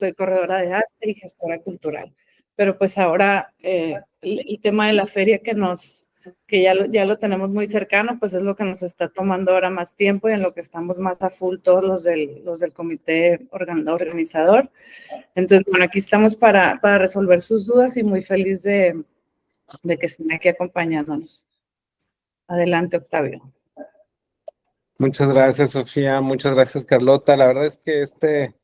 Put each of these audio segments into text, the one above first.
soy corredora de arte y gestora cultural. Pero pues ahora el tema de la feria que ya lo tenemos muy cercano, pues es lo que nos está tomando ahora más tiempo y en lo que estamos más a full todos los del comité organizador. Entonces, bueno, aquí estamos para resolver sus dudas y muy feliz de que estén aquí acompañándonos. Adelante, Octavio. Muchas gracias, Sofía. Muchas gracias, Carlota. La verdad es que este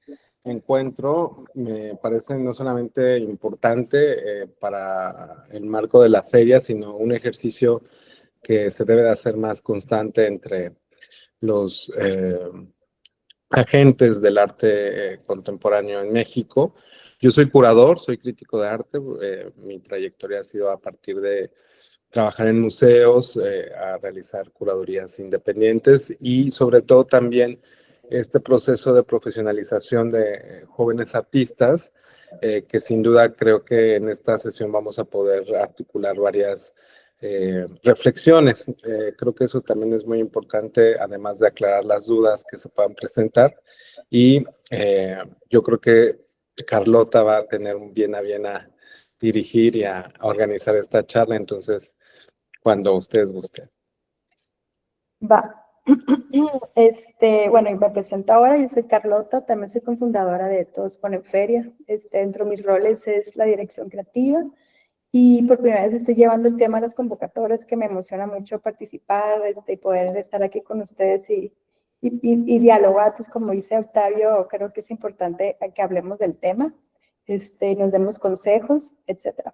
encuentro me parece no solamente importante para el marco de la feria, sino un ejercicio que se debe de hacer más constante entre los agentes del arte contemporáneo en México. Yo soy curador, soy crítico de arte. Mi trayectoria ha sido a partir de trabajar en museos, a realizar curadurías independientes y sobre todo también este proceso de profesionalización de jóvenes artistas, que sin duda creo que en esta sesión vamos a poder articular varias reflexiones. Creo que eso también es muy importante, además de aclarar las dudas que se puedan presentar. Y yo creo que Carlota va a tener bien a dirigir y a organizar esta charla, entonces, cuando ustedes gusten. Va. Bueno, y me presento ahora, yo soy Carlota, también soy cofundadora de Todos Ponen Feria. Dentro de mis roles es la dirección creativa y por primera vez estoy llevando el tema de las convocatorias, que me emociona mucho participar, y poder estar aquí con ustedes y dialogar. Pues como dice Octavio, creo que es importante que hablemos del tema, nos demos consejos, etc.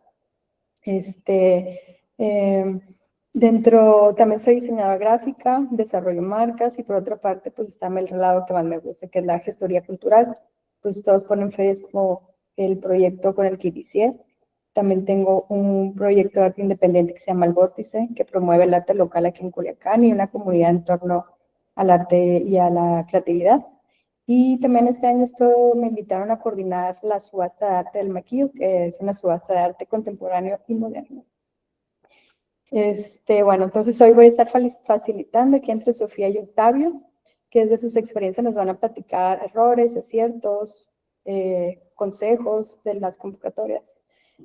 También soy diseñadora gráfica, desarrollo marcas y por otra parte pues está el lado que más me gusta, que es la gestoría cultural. Pues Todos Ponen Ferias como el proyecto con el que inicié. También tengo un proyecto de arte independiente que se llama El Vórtice, que promueve el arte local aquí en Culiacán y una comunidad en torno al arte y a la creatividad. Y también este año me invitaron a coordinar la subasta de arte del Maquillo, que es una subasta de arte contemporáneo y moderno. Bueno, entonces hoy voy a estar facilitando aquí entre Sofía y Octavio, que desde sus experiencias nos van a platicar errores, aciertos, consejos de las convocatorias.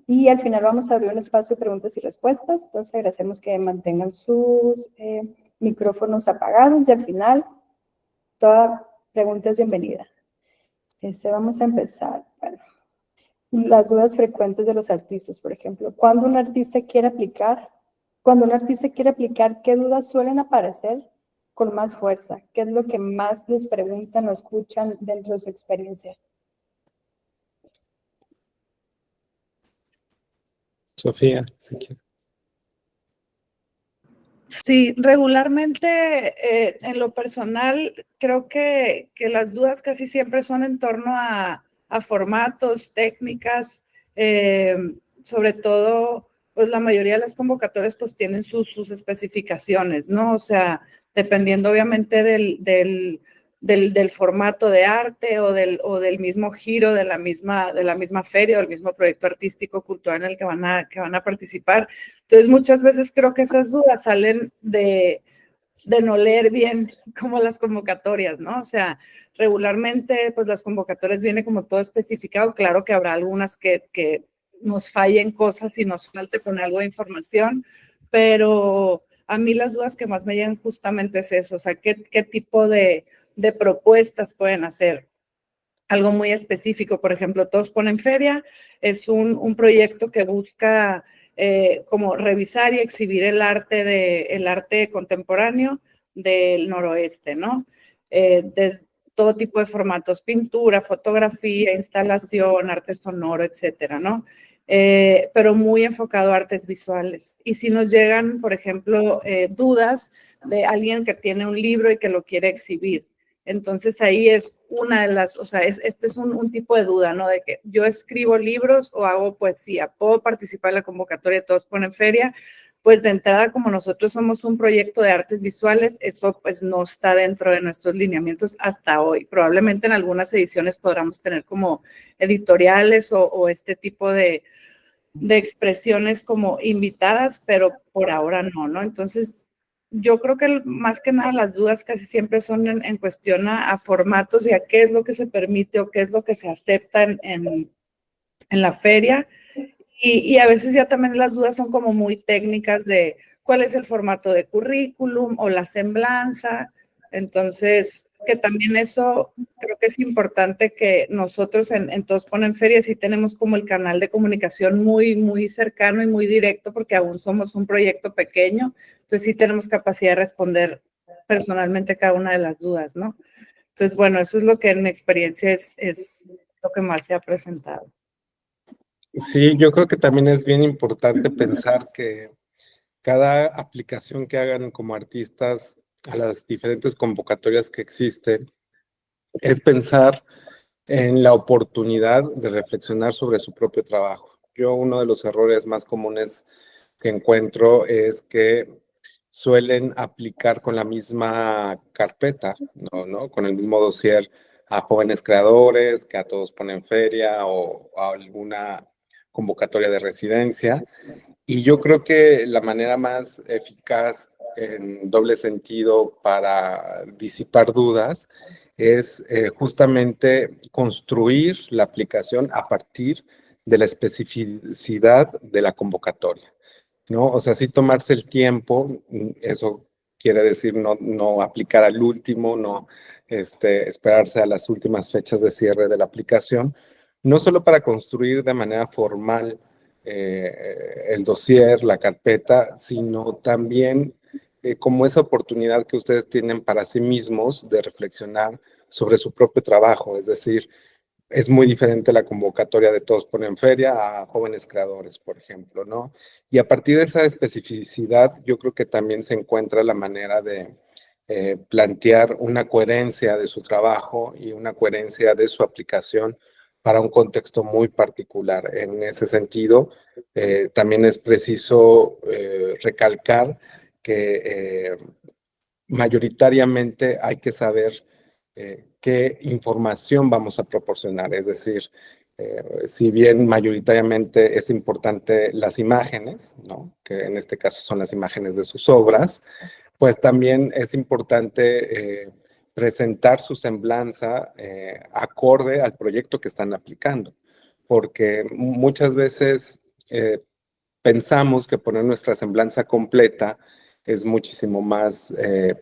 Y al final vamos a abrir un espacio de preguntas y respuestas, entonces agradecemos que mantengan sus micrófonos apagados y al final toda pregunta es bienvenida. Vamos a empezar. Bueno, las dudas frecuentes de los artistas, por ejemplo, cuando un artista quiere aplicar, ¿qué dudas suelen aparecer con más fuerza? ¿Qué es lo que más les preguntan o escuchan dentro de su experiencia? Sofía, si quieres. Sí, regularmente en lo personal creo que las dudas casi siempre son en torno a formatos, técnicas, sobre todo pues la mayoría de las convocatorias pues tienen sus especificaciones, ¿no? O sea, dependiendo obviamente del formato de arte o del mismo giro de la misma feria o del mismo proyecto artístico cultural en el que van a participar. Entonces, muchas veces creo que esas dudas salen de no leer bien como las convocatorias, ¿no? O sea, regularmente, pues las convocatorias vienen como todo especificado. Claro que habrá algunas que nos fallen cosas y nos falte con algo de información, pero a mí las dudas que más me llegan justamente es eso, o sea, ¿qué tipo de propuestas pueden hacer? Algo muy específico, por ejemplo, Todos Ponen Feria, es un proyecto que busca como revisar y exhibir el arte contemporáneo del noroeste, ¿no? Desde todo tipo de formatos, pintura, fotografía, instalación, arte sonoro, etcétera, ¿no? Pero muy enfocado a artes visuales. Y si nos llegan, por ejemplo, dudas de alguien que tiene un libro y que lo quiere exhibir, entonces ahí es una de las, o sea, este es un tipo de duda, ¿no? De que yo escribo libros o hago poesía, puedo participar en la convocatoria de Todos Ponen Feria. Pues de entrada, como nosotros somos un proyecto de artes visuales, eso pues no está dentro de nuestros lineamientos hasta hoy. Probablemente en algunas ediciones podamos tener como editoriales o este tipo de expresiones como invitadas, pero por ahora no, ¿no? Entonces, yo creo que más que nada las dudas casi siempre son en cuestión a formatos y a qué es lo que se permite o qué es lo que se acepta en la feria. Y a veces ya también las dudas son como muy técnicas de cuál es el formato de currículum o la semblanza. Entonces, que también eso creo que es importante que nosotros en Todos Ponen Feria sí tenemos como el canal de comunicación muy, muy cercano y muy directo porque aún somos un proyecto pequeño. Entonces sí tenemos capacidad de responder personalmente cada una de las dudas, ¿no? Entonces, bueno, eso es lo que en mi experiencia es lo que más se ha presentado. Sí, yo creo que también es bien importante pensar que cada aplicación que hagan como artistas a las diferentes convocatorias que existen es pensar en la oportunidad de reflexionar sobre su propio trabajo. Yo uno de los errores más comunes que encuentro es que suelen aplicar con la misma carpeta, ¿no? Con el mismo dossier a jóvenes creadores, que a Todos Ponen Feria o a alguna convocatoria de residencia. Y yo creo que la manera más eficaz en doble sentido para disipar dudas es justamente construir la aplicación a partir de la especificidad de la convocatoria, ¿no? O sea, sí tomarse el tiempo, eso quiere decir no aplicar al último, no esperarse a las últimas fechas de cierre de la aplicación, no solo para construir de manera formal el dossier, la carpeta, sino también como esa oportunidad que ustedes tienen para sí mismos de reflexionar sobre su propio trabajo, es decir, es muy diferente la convocatoria de Todos Ponen Feria a jóvenes creadores, por ejemplo, ¿no? Y a partir de esa especificidad, yo creo que también se encuentra la manera de plantear una coherencia de su trabajo y una coherencia de su aplicación para un contexto muy particular. En ese sentido, también es preciso recalcar que mayoritariamente hay que saber qué información vamos a proporcionar. Es decir, si bien mayoritariamente es importante las imágenes, ¿no? Que en este caso son las imágenes de sus obras, pues también es importante presentar su semblanza acorde al proyecto que están aplicando, porque muchas veces pensamos que poner nuestra semblanza completa es muchísimo más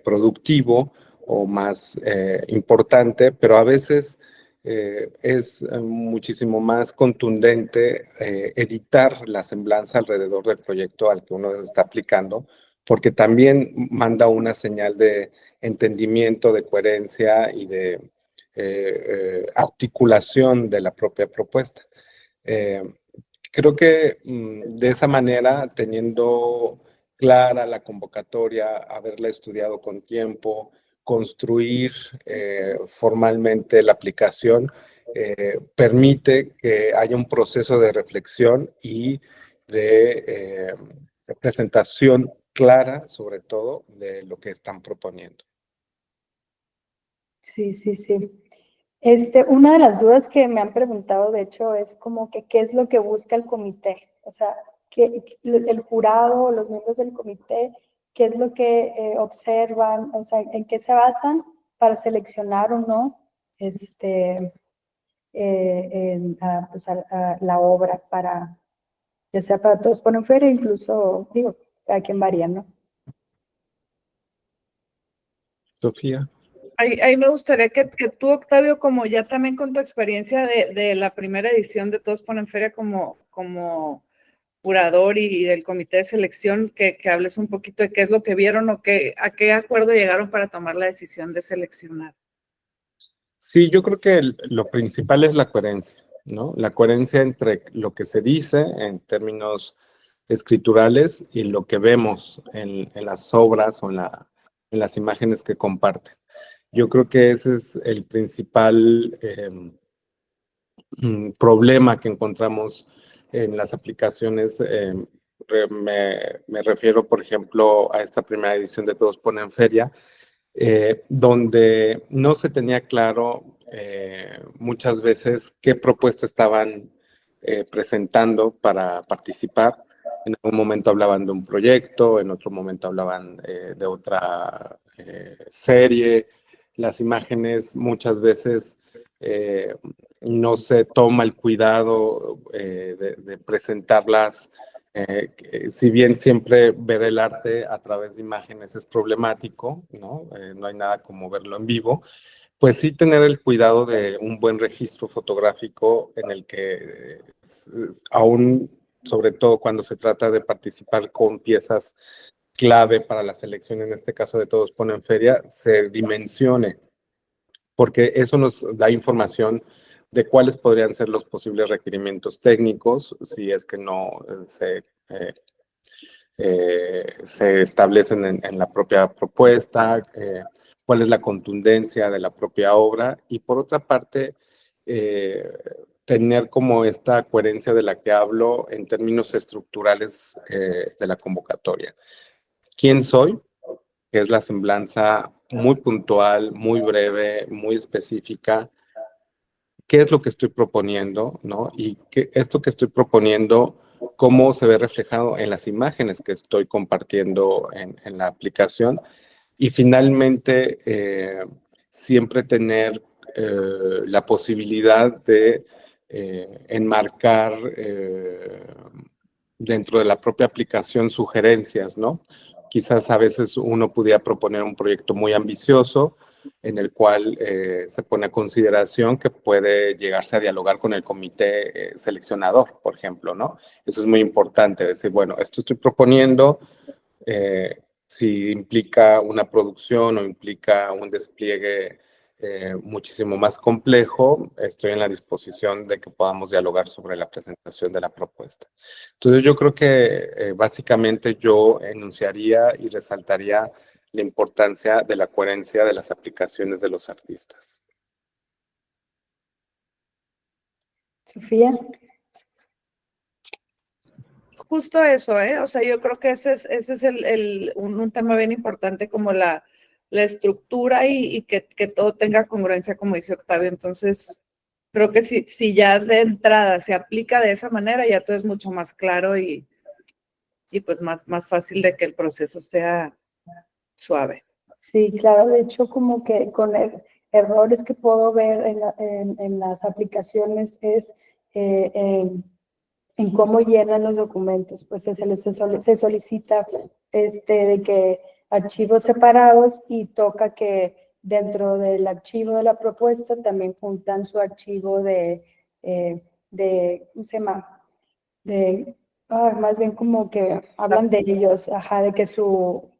productivo o más importante, pero a veces es muchísimo más contundente editar la semblanza alrededor del proyecto al que uno está aplicando, porque también manda una señal de entendimiento, de coherencia y de articulación de la propia propuesta. Eh, Creo que de esa manera, teniendo clara la convocatoria, haberla estudiado con tiempo, construir formalmente la aplicación, permite que haya un proceso de reflexión y de presentación clara, sobre todo, de lo que están proponiendo. Sí, sí, sí. Una de las dudas que me han preguntado, de hecho, es como que qué es lo que busca el comité. O sea, que el jurado, los miembros del comité, qué es lo que observan, o sea, en qué se basan para seleccionar o no pues a la obra para, ya sea para Todos Ponen Feria, incluso, digo, a quien varía, ¿no? Sofía. Ahí me gustaría que tú, Octavio, como ya también con tu experiencia de la primera edición de Todos Ponen Feria como curador y del comité de selección, que hables un poquito de qué es lo que vieron o a qué acuerdo llegaron para tomar la decisión de seleccionar. Sí, yo creo que lo principal es la coherencia, ¿no? La coherencia entre lo que se dice en términos escriturales y lo que vemos en las obras o en las imágenes que comparten. Yo creo que ese es el principal problema que encontramos en las aplicaciones. Me refiero, por ejemplo, a esta primera edición de Todos Ponen Feria, donde no se tenía claro muchas veces qué propuesta estaban presentando para participar. En algún momento hablaban de un proyecto, en otro momento hablaban de otra serie. Las imágenes muchas veces no se toma el cuidado de presentarlas. Si bien siempre ver el arte a través de imágenes es problemático, ¿no? No hay nada como verlo en vivo, pues sí tener el cuidado de un buen registro fotográfico en el que aún, sobre todo cuando se trata de participar con piezas clave para la selección, en este caso de Todos Ponen Feria, se dimensione, porque eso nos da información de cuáles podrían ser los posibles requerimientos técnicos, si es que no se establecen en la propia propuesta, cuál es la contundencia de la propia obra, y por otra parte, tener como esta coherencia de la que hablo en términos estructurales de la convocatoria. ¿Quién soy? Que es la semblanza muy puntual, muy breve, muy específica. ¿Qué es lo que estoy proponiendo, no? Y esto que estoy proponiendo, cómo se ve reflejado en las imágenes que estoy compartiendo en la aplicación. Y finalmente, siempre tener la posibilidad de enmarcar dentro de la propia aplicación sugerencias, ¿no? Quizás a veces uno pudiera proponer un proyecto muy ambicioso en el cual se pone a consideración que puede llegarse a dialogar con el comité seleccionador, por ejemplo, ¿no? Eso es muy importante, decir, bueno, esto estoy proponiendo, si implica una producción o implica un despliegue muchísimo más complejo, estoy en la disposición de que podamos dialogar sobre la presentación de la propuesta. Entonces yo creo que básicamente yo enunciaría y resaltaría la importancia de la coherencia de las aplicaciones de los artistas. Sofía. Justo eso, ¿eh? O sea, yo creo que ese es un tema bien importante, como la estructura y que todo tenga congruencia, como dice Octavio. Entonces, creo que si ya de entrada se aplica de esa manera, ya todo es mucho más claro y pues más fácil de que el proceso sea suave. Sí, claro, de hecho como que con errores que puedo ver en las aplicaciones es en cómo llenan los documentos, pues se solicita de que archivos separados y toca que dentro del archivo de la propuesta también juntan su archivo ¿cómo se llama? Más bien como que hablan de ellos, ajá, de que su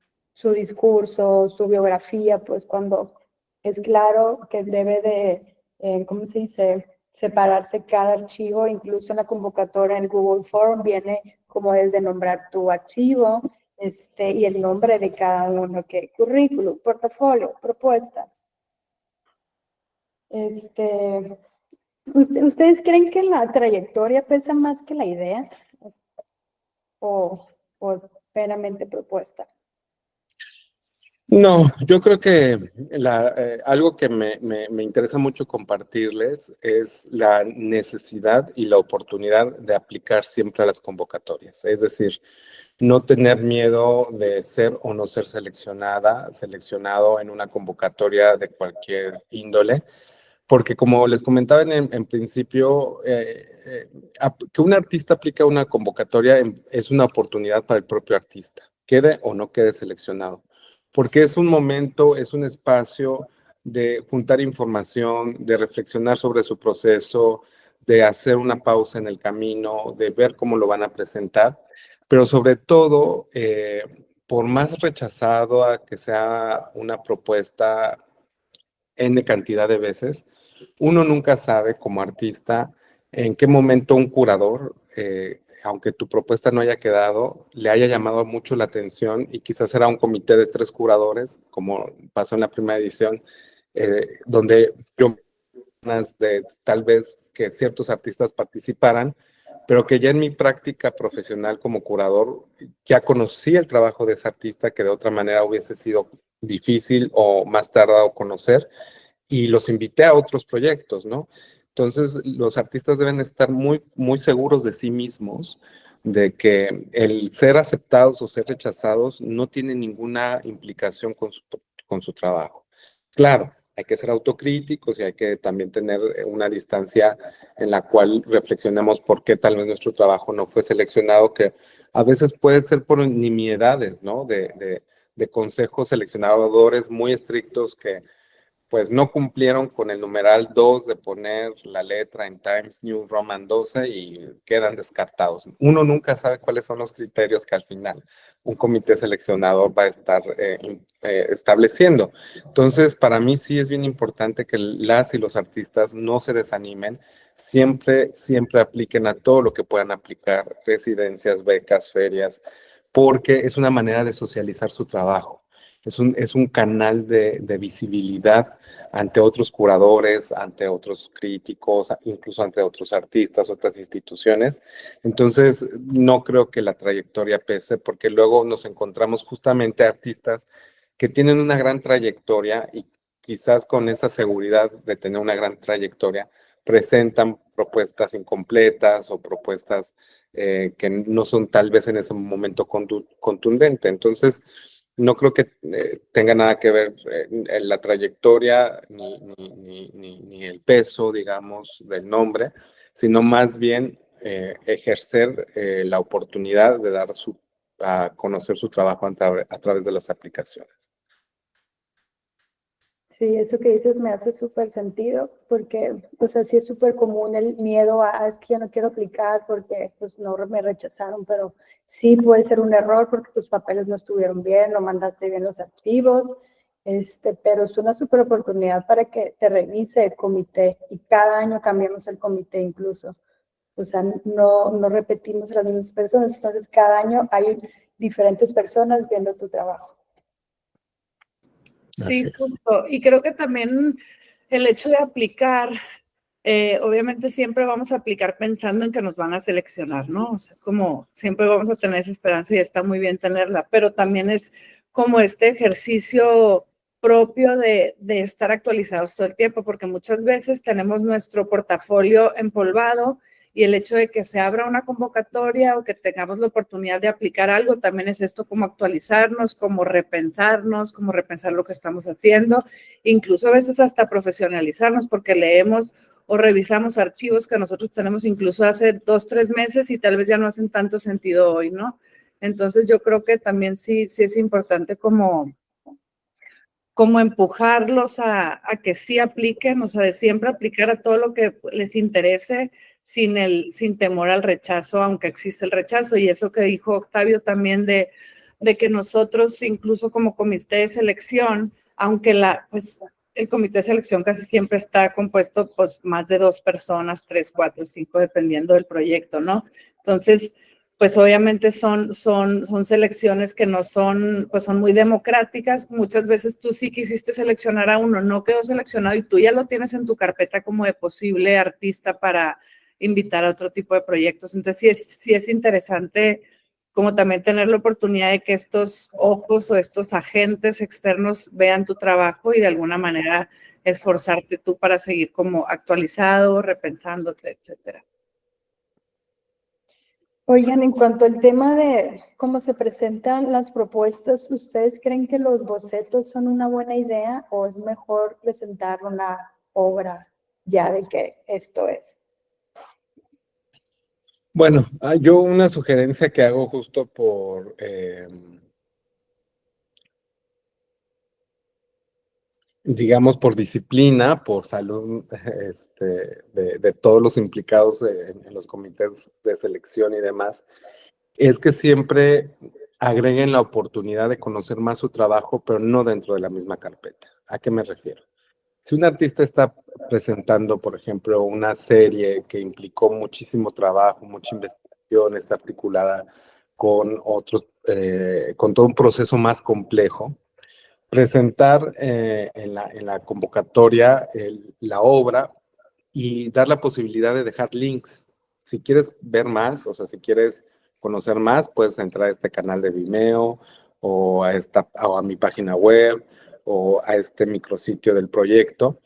discurso, su biografía, pues cuando es claro que debe de, ¿cómo se dice? Separarse cada archivo, incluso en la convocatoria en Google Form viene como desde nombrar tu archivo, y el nombre de cada uno, que currículum, portafolio, propuesta. ¿Ustedes creen que la trayectoria pesa más que la idea? ¿O es meramente propuesta? No, yo creo que algo que me interesa mucho compartirles es la necesidad y la oportunidad de aplicar siempre a las convocatorias. Es decir, no tener miedo de ser o no ser seleccionado en una convocatoria de cualquier índole, porque como les comentaba en principio, que un artista aplique a una convocatoria es una oportunidad para el propio artista, quede o no quede seleccionado, porque es un momento, es un espacio de juntar información, de reflexionar sobre su proceso, de hacer una pausa en el camino, de ver cómo lo van a presentar, pero sobre todo, por más rechazado a que sea una propuesta N cantidad de veces, uno nunca sabe como artista en qué momento un curador, aunque tu propuesta no haya quedado, le haya llamado mucho la atención y quizás era un comité de 3 curadores, como pasó en la primera edición, donde yo de tal vez que ciertos artistas participaran, pero que ya en mi práctica profesional como curador ya conocí el trabajo de ese artista que de otra manera hubiese sido difícil o más tardado conocer, y los invité a otros proyectos, ¿no? Entonces, los artistas deben estar muy, muy seguros de sí mismos de que el ser aceptados o ser rechazados no tiene ninguna implicación con su trabajo. Claro, hay que ser autocríticos y hay que también tener una distancia en la cual reflexionemos por qué tal vez nuestro trabajo no fue seleccionado, que a veces puede ser por nimiedades, ¿no? De consejos seleccionadores muy estrictos que pues no cumplieron con el numeral 2 de poner la letra en Times New Roman 12 y quedan descartados. Uno nunca sabe cuáles son los criterios que al final un comité seleccionador va a estar estableciendo. Entonces, para mí sí es bien importante que las y los artistas no se desanimen, siempre apliquen a todo lo que puedan aplicar, residencias, becas, ferias, porque es una manera de socializar su trabajo. Es un canal de visibilidad ante otros curadores, ante otros críticos, incluso ante otros artistas, otras instituciones. Entonces, no creo que la trayectoria pese, porque luego nos encontramos justamente artistas que tienen una gran trayectoria y quizás con esa seguridad de tener una gran trayectoria, presentan propuestas incompletas o propuestas que no son tal vez en ese momento contundente. Entonces, no creo que tenga nada que ver la trayectoria ni el peso, digamos, del nombre, sino más bien ejercer la oportunidad de dar a conocer su trabajo a través de las aplicaciones. Sí, eso que dices me hace súper sentido porque, o sea, sí es súper común el miedo a, es que yo no quiero aplicar porque pues no me rechazaron, pero sí puede ser un error porque tus papeles no estuvieron bien, no mandaste bien los archivos, pero es una súper oportunidad para que te revise el comité y cada año cambiamos el comité incluso. O sea, no repetimos las mismas personas, entonces cada año hay diferentes personas viendo tu trabajo. Sí, justo. Y creo que también el hecho de aplicar, obviamente siempre vamos a aplicar pensando en que nos van a seleccionar, ¿no? O sea, es como siempre vamos a tener esa esperanza y está muy bien tenerla, pero también es como este ejercicio propio de estar actualizados todo el tiempo, porque muchas veces tenemos nuestro portafolio empolvado y el hecho de que se abra una convocatoria o que tengamos la oportunidad de aplicar algo, también es esto como actualizarnos, como repensar lo que estamos haciendo, incluso a veces hasta profesionalizarnos, porque leemos o revisamos archivos que nosotros tenemos incluso hace 2, 3 meses y tal vez ya no hacen tanto sentido hoy, ¿no? Entonces yo creo que también sí es importante como empujarlos a que sí apliquen, o sea, de siempre aplicar a todo lo que les interese sin temor al rechazo, aunque existe el rechazo. Y eso que dijo Octavio también de que nosotros, incluso como comité de selección, aunque el comité de selección casi siempre está compuesto pues más de 2 personas, 3, 4, 5, dependiendo del proyecto, ¿no? Entonces, pues obviamente son selecciones que no son, pues son muy democráticas. Muchas veces tú sí quisiste seleccionar a uno, no quedó seleccionado y tú ya lo tienes en tu carpeta como de posible artista para invitar a otro tipo de proyectos. Entonces sí es interesante como también tener la oportunidad de que estos ojos o estos agentes externos vean tu trabajo y de alguna manera esforzarte tú para seguir como actualizado, repensándote, etcétera. Oigan, en cuanto al tema de cómo se presentan las propuestas, ¿ustedes creen que los bocetos son una buena idea o es mejor presentar una obra ya de que esto es? Bueno, yo una sugerencia que hago justo digamos, por disciplina, por salud de todos los implicados en los comités de selección y demás, es que siempre agreguen la oportunidad de conocer más su trabajo, pero no dentro de la misma carpeta. ¿A qué me refiero? Si un artista está presentando, por ejemplo, una serie que implicó muchísimo trabajo, mucha investigación, está articulada con con todo un proceso más complejo, presentar en la convocatoria la obra y dar la posibilidad de dejar links. Si quieres ver más, o sea, si quieres conocer más, puedes entrar a este canal de Vimeo o a mi página web o a este micrositio del proyecto.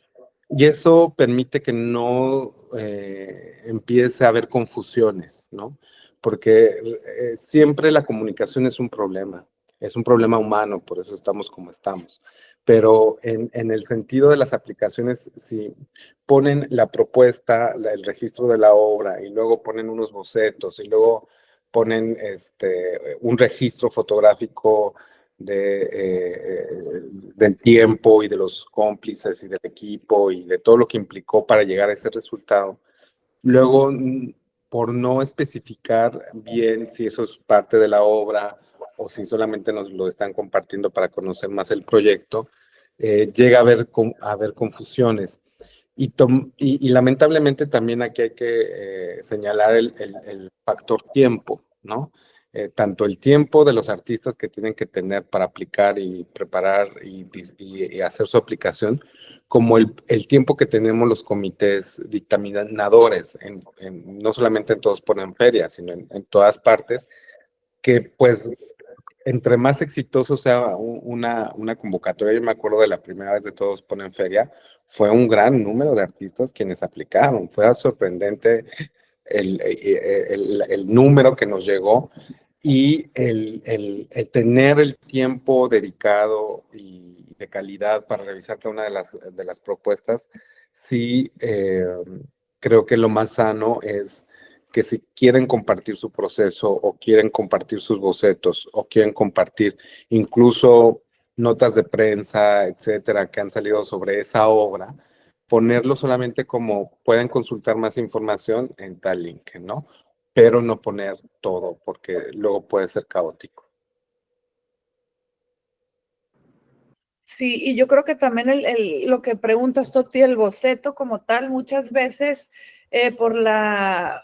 Y eso permite que no empiece a haber confusiones, ¿no? porque siempre la comunicación es un problema humano, por eso estamos como estamos. Pero en el sentido de las aplicaciones, si ponen la propuesta, el registro de la obra, y luego ponen unos bocetos, y luego ponen un registro fotográfico del tiempo y de los cómplices y del equipo y de todo lo que implicó para llegar a ese resultado. Luego, por no especificar bien si eso es parte de la obra o si solamente nos lo están compartiendo para conocer más el proyecto, llega a haber confusiones. Y lamentablemente también aquí hay que señalar el factor tiempo, ¿no? Tanto el tiempo de los artistas que tienen que tener para aplicar y preparar y hacer su aplicación, como el tiempo que tenemos los comités dictaminadores, no solamente en Todos Ponen Feria, sino en todas partes, que pues entre más exitoso sea una convocatoria, yo me acuerdo de la primera vez de Todos Ponen Feria, fue un gran número de artistas quienes aplicaron, fue sorprendente el número que nos llegó y el tener el tiempo dedicado y de calidad para revisar cada una de las propuestas, sí creo que lo más sano es que si quieren compartir su proceso o quieren compartir sus bocetos o quieren compartir incluso notas de prensa, etcétera, que han salido sobre esa obra, ponerlo solamente como pueden consultar más información en tal link, ¿no? Pero no poner todo porque luego puede ser caótico. Sí, y yo creo que también lo que preguntas, Toti, el boceto como tal, muchas veces por la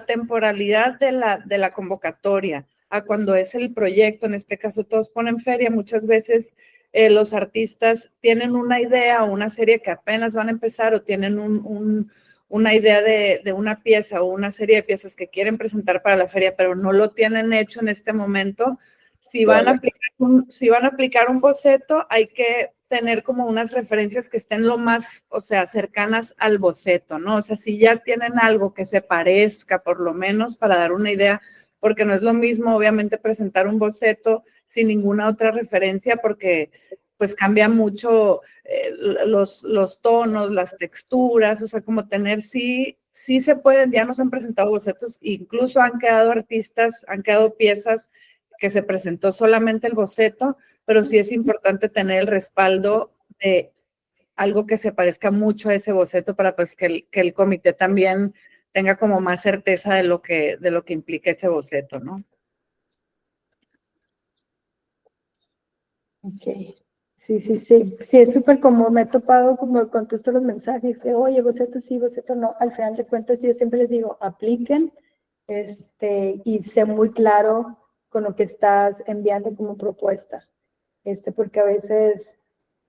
temporalidad de la convocatoria, a cuando es el proyecto, en este caso Todos Ponen Feria, muchas veces los artistas tienen una idea o una serie que apenas van a empezar o tienen una idea de una pieza o una serie de piezas que quieren presentar para la feria, pero no lo tienen hecho en este momento. Si van a aplicar un boceto, hay que tener como unas referencias que estén lo más, o sea, cercanas al boceto, ¿no? O sea, si ya tienen algo que se parezca, por lo menos, para dar una idea, porque no es lo mismo, obviamente, presentar un boceto sin ninguna otra referencia, porque pues cambia mucho los tonos, las texturas, o sea, como tener, sí se pueden, ya nos han presentado bocetos, incluso han quedado artistas, han quedado piezas que se presentó solamente el boceto, pero sí es importante tener el respaldo de algo que se parezca mucho a ese boceto para pues que el comité también tenga como más certeza de lo que implica ese boceto, ¿no? Ok. Sí, sí, sí. Sí, es súper común. Me he topado como contesto los mensajes de, oye, boceto sí, boceto no. Al final de cuentas, yo siempre les digo, apliquen y sé muy claro con lo que estás enviando como propuesta. Porque a veces,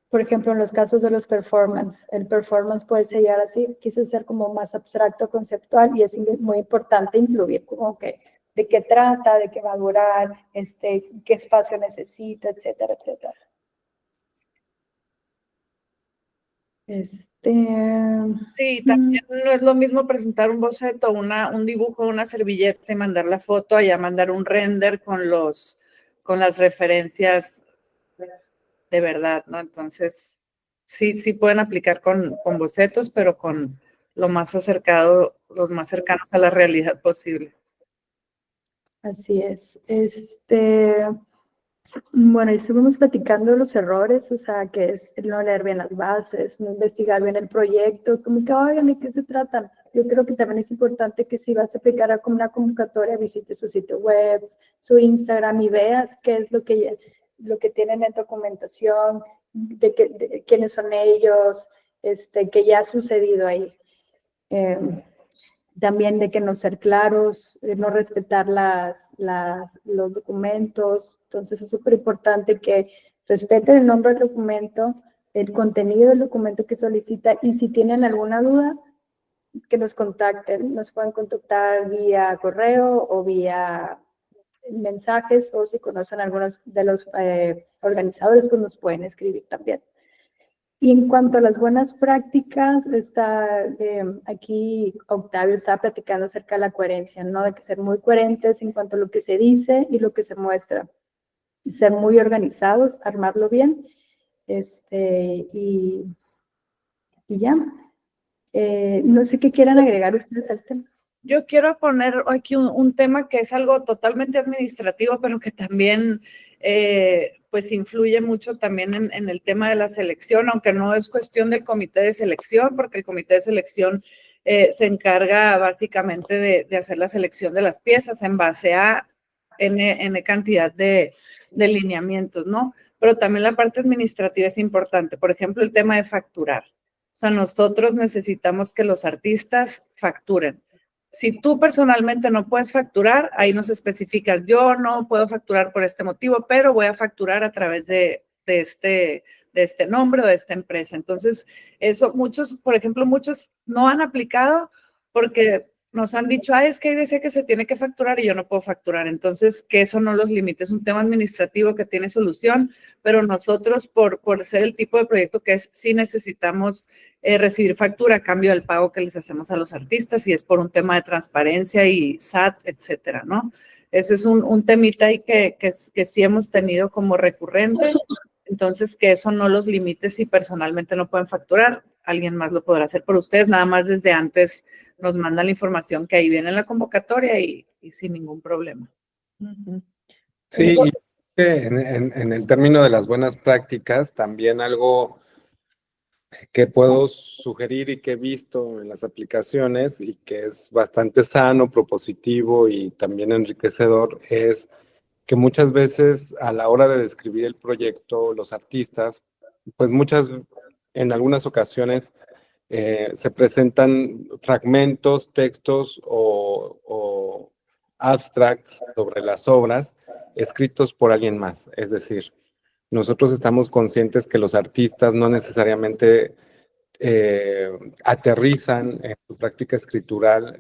por ejemplo, en los casos de los performance, el performance puede sellar así, quise ser como más abstracto, conceptual, y es muy importante incluir como que de qué trata, de qué va a durar, qué espacio necesita, etcétera, etcétera. Sí, también no es lo mismo presentar un boceto, un dibujo, una servilleta y mandar la foto, allá mandar un render con las referencias de verdad, ¿no? Entonces, sí pueden aplicar con bocetos, pero con los más cercanos a la realidad posible. Así es. Bueno, y estuvimos platicando los errores, o sea, que es no leer bien las bases, no investigar bien el proyecto, como que, oigan, ¿de qué se tratan? Yo creo que también es importante que si vas a aplicar a una convocatoria, visites su sitio web, su Instagram y veas qué es lo que tienen en documentación, de quiénes son ellos, que ya ha sucedido ahí. También de que no ser claros, no respetar los documentos. Entonces es súper importante que respeten el nombre del documento, el contenido del documento que solicita, y si tienen alguna duda, que nos contacten. Nos pueden contactar vía correo o vía mensajes, o si conocen a algunos de los organizadores, pues nos pueden escribir también. Y en cuanto a las buenas prácticas, aquí Octavio estaba platicando acerca de la coherencia, ¿no? De que ser muy coherentes en cuanto a lo que se dice y lo que se muestra. Ser muy organizados, armarlo bien, y ya. No sé qué quieran agregar ustedes al tema. Yo quiero poner aquí un tema que es algo totalmente administrativo, pero que también pues influye mucho también en el tema de la selección, aunque no es cuestión del comité de selección, porque el comité de selección se encarga básicamente de hacer la selección de las piezas en base a N cantidad de lineamientos, ¿no? Pero también la parte administrativa es importante. Por ejemplo, el tema de facturar. O sea, nosotros necesitamos que los artistas facturen. Si tú personalmente no puedes facturar, ahí nos especificas, yo no puedo facturar por este motivo, pero voy a facturar a través de este nombre o de esta empresa. Entonces, eso muchos, por ejemplo, muchos no han aplicado porque nos han dicho, es que ahí dice que se tiene que facturar y yo no puedo facturar. Entonces, que eso no los limite. Es un tema administrativo que tiene solución, pero nosotros, por ser el tipo de proyecto que es, sí necesitamos recibir factura a cambio del pago que les hacemos a los artistas, y es por un tema de transparencia y SAT, etcétera, ¿no? Ese es un temita ahí que sí hemos tenido como recurrente. Entonces, que eso no los limite si personalmente no pueden facturar. Alguien más lo podrá hacer por ustedes, nada más desde antes nos mandan la información que ahí viene en la convocatoria y sin ningún problema. Sí, y en el término de las buenas prácticas, también algo que puedo sugerir y que he visto en las aplicaciones y que es bastante sano, propositivo y también enriquecedor, es que muchas veces a la hora de describir el proyecto, los artistas, pues en algunas ocasiones se presentan fragmentos, textos o abstracts sobre las obras escritos por alguien más. Es decir, nosotros estamos conscientes que los artistas no necesariamente aterrizan en su práctica escritural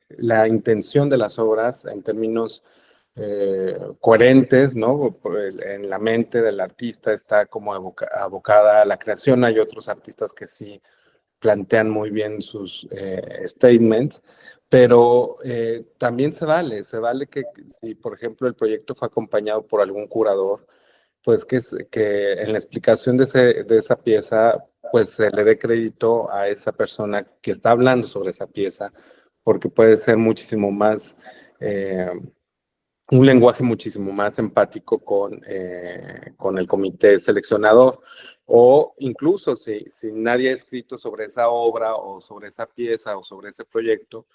la intención de las obras en términos coherentes, ¿no? En la mente del artista está como abocada a la creación. Hay otros artistas que sí plantean muy bien sus statements, pero también se vale que si, por ejemplo, el proyecto fue acompañado por algún curador, pues que en la explicación de esa pieza, pues se le dé crédito a esa persona que está hablando sobre esa pieza, porque puede ser muchísimo más, un lenguaje muchísimo más empático con el comité seleccionador. O incluso si nadie ha escrito sobre esa obra o sobre esa pieza o sobre ese proyecto,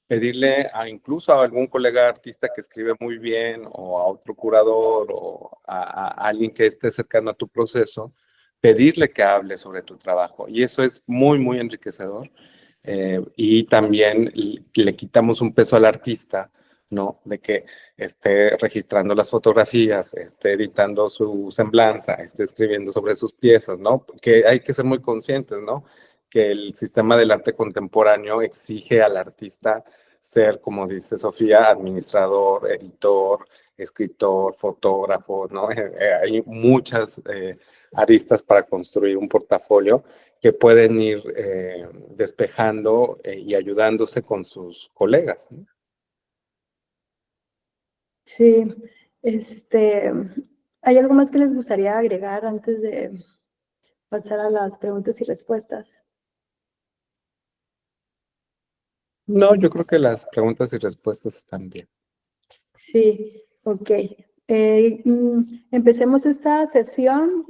pedirle incluso a algún colega artista que escribe muy bien o a otro curador o a alguien que esté cercano a tu proceso, pedirle que hable sobre tu trabajo. Y eso es muy, muy enriquecedor. Y también le quitamos un peso al artista, ¿no? De que esté registrando las fotografías, esté editando su semblanza, esté escribiendo sobre sus piezas, ¿no? Que hay que ser muy conscientes, ¿no? Que el sistema del arte contemporáneo exige al artista ser, como dice Sofía, administrador, editor, escritor, fotógrafo, ¿no? Hay muchas aristas para construir un portafolio que pueden ir despejando y ayudándose con sus colegas, ¿no? Sí, ¿hay algo más que les gustaría agregar antes de pasar a las preguntas y respuestas? No, yo creo que las preguntas y respuestas están bien. Sí, ok. Empecemos esta sesión.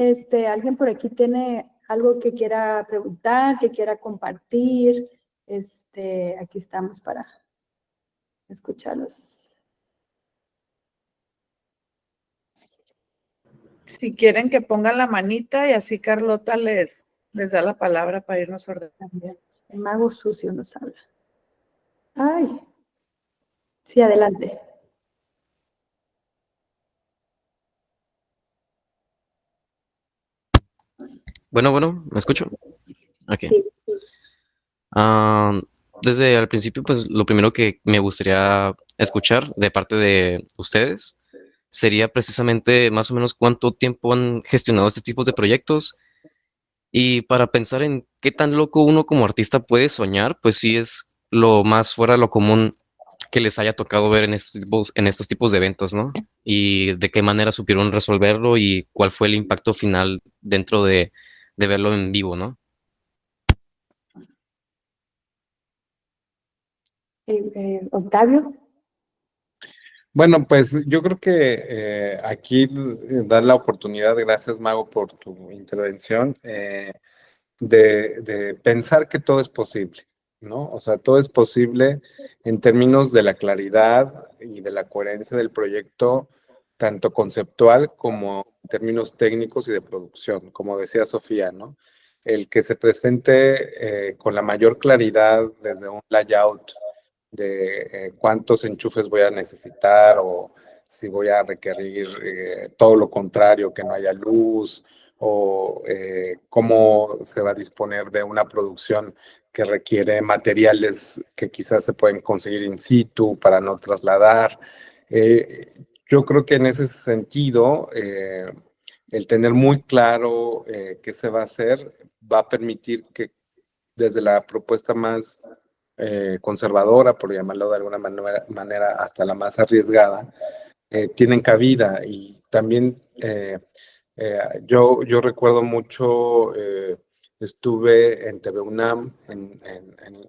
¿Alguien por aquí tiene algo que quiera preguntar, que quiera compartir? Aquí estamos para escucharlos. Si quieren que pongan la manita y así Carlota les da la palabra para irnos ordenando. El mago sucio nos habla. Ay, sí, adelante. Bueno, ¿me escucho? Ok. Sí. Desde el principio, pues lo primero que me gustaría escuchar de parte de ustedes sería precisamente más o menos cuánto tiempo han gestionado este tipo de proyectos Y para pensar en qué tan loco uno como artista puede soñar, pues sí es lo más fuera de lo común que les haya tocado ver en estos tipos de eventos, ¿no? Y de qué manera supieron resolverlo y cuál fue el impacto final dentro de verlo en vivo, ¿no? Octavio. Bueno, pues yo creo que aquí dar la oportunidad, gracias Mago por tu intervención, de pensar que todo es posible, ¿no? O sea, todo es posible en términos de la claridad y de la coherencia del proyecto, tanto conceptual como en términos técnicos y de producción, como decía Sofía, ¿no? El que se presente con la mayor claridad desde un layout de cuántos enchufes voy a necesitar o si voy a requerir todo lo contrario, que no haya luz o cómo se va a disponer de una producción que requiere materiales que quizás se pueden conseguir in situ para no trasladar. Eh, yo creo que en ese sentido, el tener muy claro qué se va a hacer va a permitir que desde la propuesta más conservadora, por llamarlo de alguna manera, hasta la más arriesgada, tienen cabida. Y también yo recuerdo mucho, estuve en TV UNAM en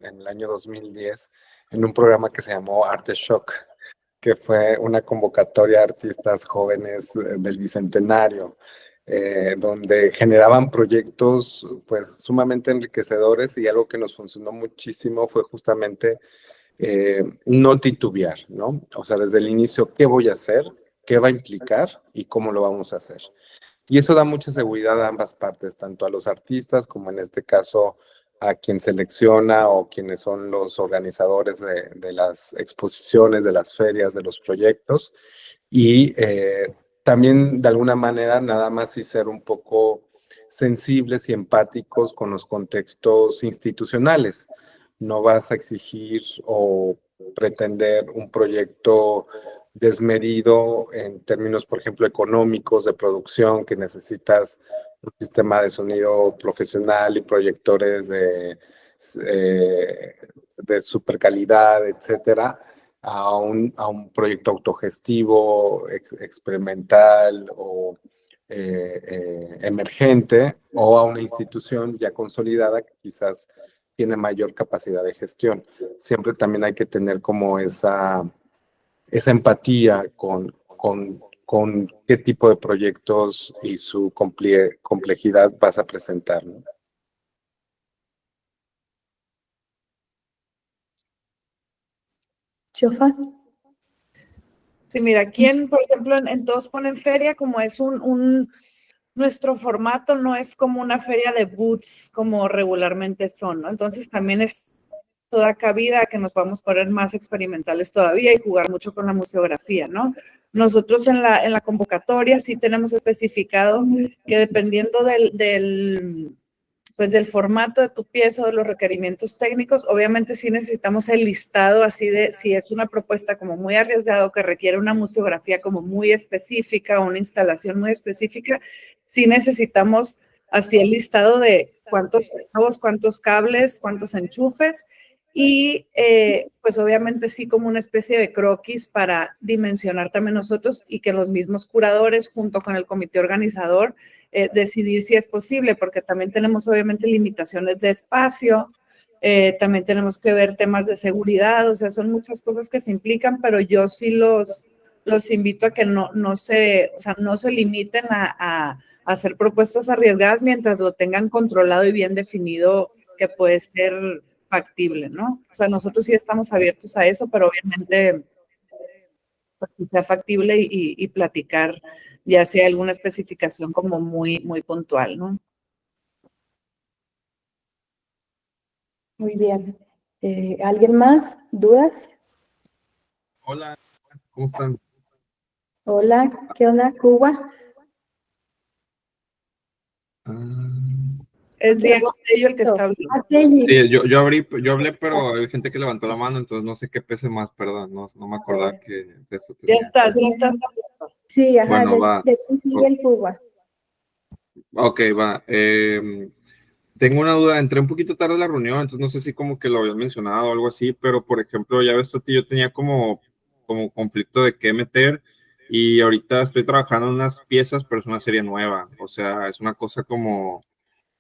el año 2010 en un programa que se llamó Arte Shock, que fue una convocatoria a artistas jóvenes del Bicentenario, donde generaban proyectos pues sumamente enriquecedores, y algo que nos funcionó muchísimo fue justamente no titubear, ¿no? O sea, desde el inicio, ¿qué voy a hacer? ¿Qué va a implicar? ¿Y cómo lo vamos a hacer? Y eso da mucha seguridad a ambas partes, tanto a los artistas como en este caso a quien selecciona o quienes son los organizadores de las exposiciones, de las ferias, de los proyectos. Y también de alguna manera nada más y ser un poco sensibles y empáticos con los contextos institucionales. No vas a exigir o pretender un proyecto desmedido en términos, por ejemplo, económicos, de producción, que necesitas un sistema de sonido profesional y proyectores de super calidad, etcétera, a un proyecto autogestivo, experimental o emergente, o a una institución ya consolidada que quizás tiene mayor capacidad de gestión. Siempre también hay que tener como esa empatía con qué tipo de proyectos y su complejidad vas a presentar, ¿no? Chofa. Sí, mira, aquí, por ejemplo, en Todos Ponen Feria, como es nuestro formato no es como una feria de booths como regularmente son, ¿no? Entonces también es toda cabida a que nos vamos a poner más experimentales todavía y jugar mucho con la museografía, ¿no? Nosotros en la convocatoria sí tenemos especificado que dependiendo pues del formato de tu pieza o de los requerimientos técnicos, obviamente sí necesitamos el listado así de si es una propuesta como muy arriesgada o que requiere una museografía como muy específica o una instalación muy específica, sí necesitamos así el listado de cuántos cabos, cuántos cables, cuántos enchufes y pues obviamente sí como una especie de croquis para dimensionar también nosotros y que los mismos curadores junto con el comité organizador decidir si es posible, porque también tenemos obviamente limitaciones de espacio, también tenemos que ver temas de seguridad, o sea, son muchas cosas que se implican, pero yo sí los invito a que no se limiten a hacer propuestas arriesgadas mientras lo tengan controlado y bien definido que puede ser factible, ¿no? O sea, nosotros sí estamos abiertos a eso, pero obviamente pues, que sea factible y platicar ya sea alguna especificación como muy, muy puntual, ¿no? Muy bien. ¿Alguien más? ¿Dudas? Hola, ¿cómo están? Hola, ¿qué onda, Cuba? Es Diego Tello el que está hablando. Sí, yo hablé, pero hay gente que levantó la mano, entonces no sé qué pese más, perdón, no me acordaba que de eso Ya tenía. estás. Sí, ajá, Bueno, va. de sigue el Cuba. Ok, va. tengo una duda, entré un poquito tarde a la reunión, entonces no sé si como que lo habías mencionado o algo así, pero por ejemplo, ya ves, Toti, yo tenía como conflicto de qué meter y ahorita estoy trabajando en unas piezas, pero es una serie nueva, o sea, es una cosa como,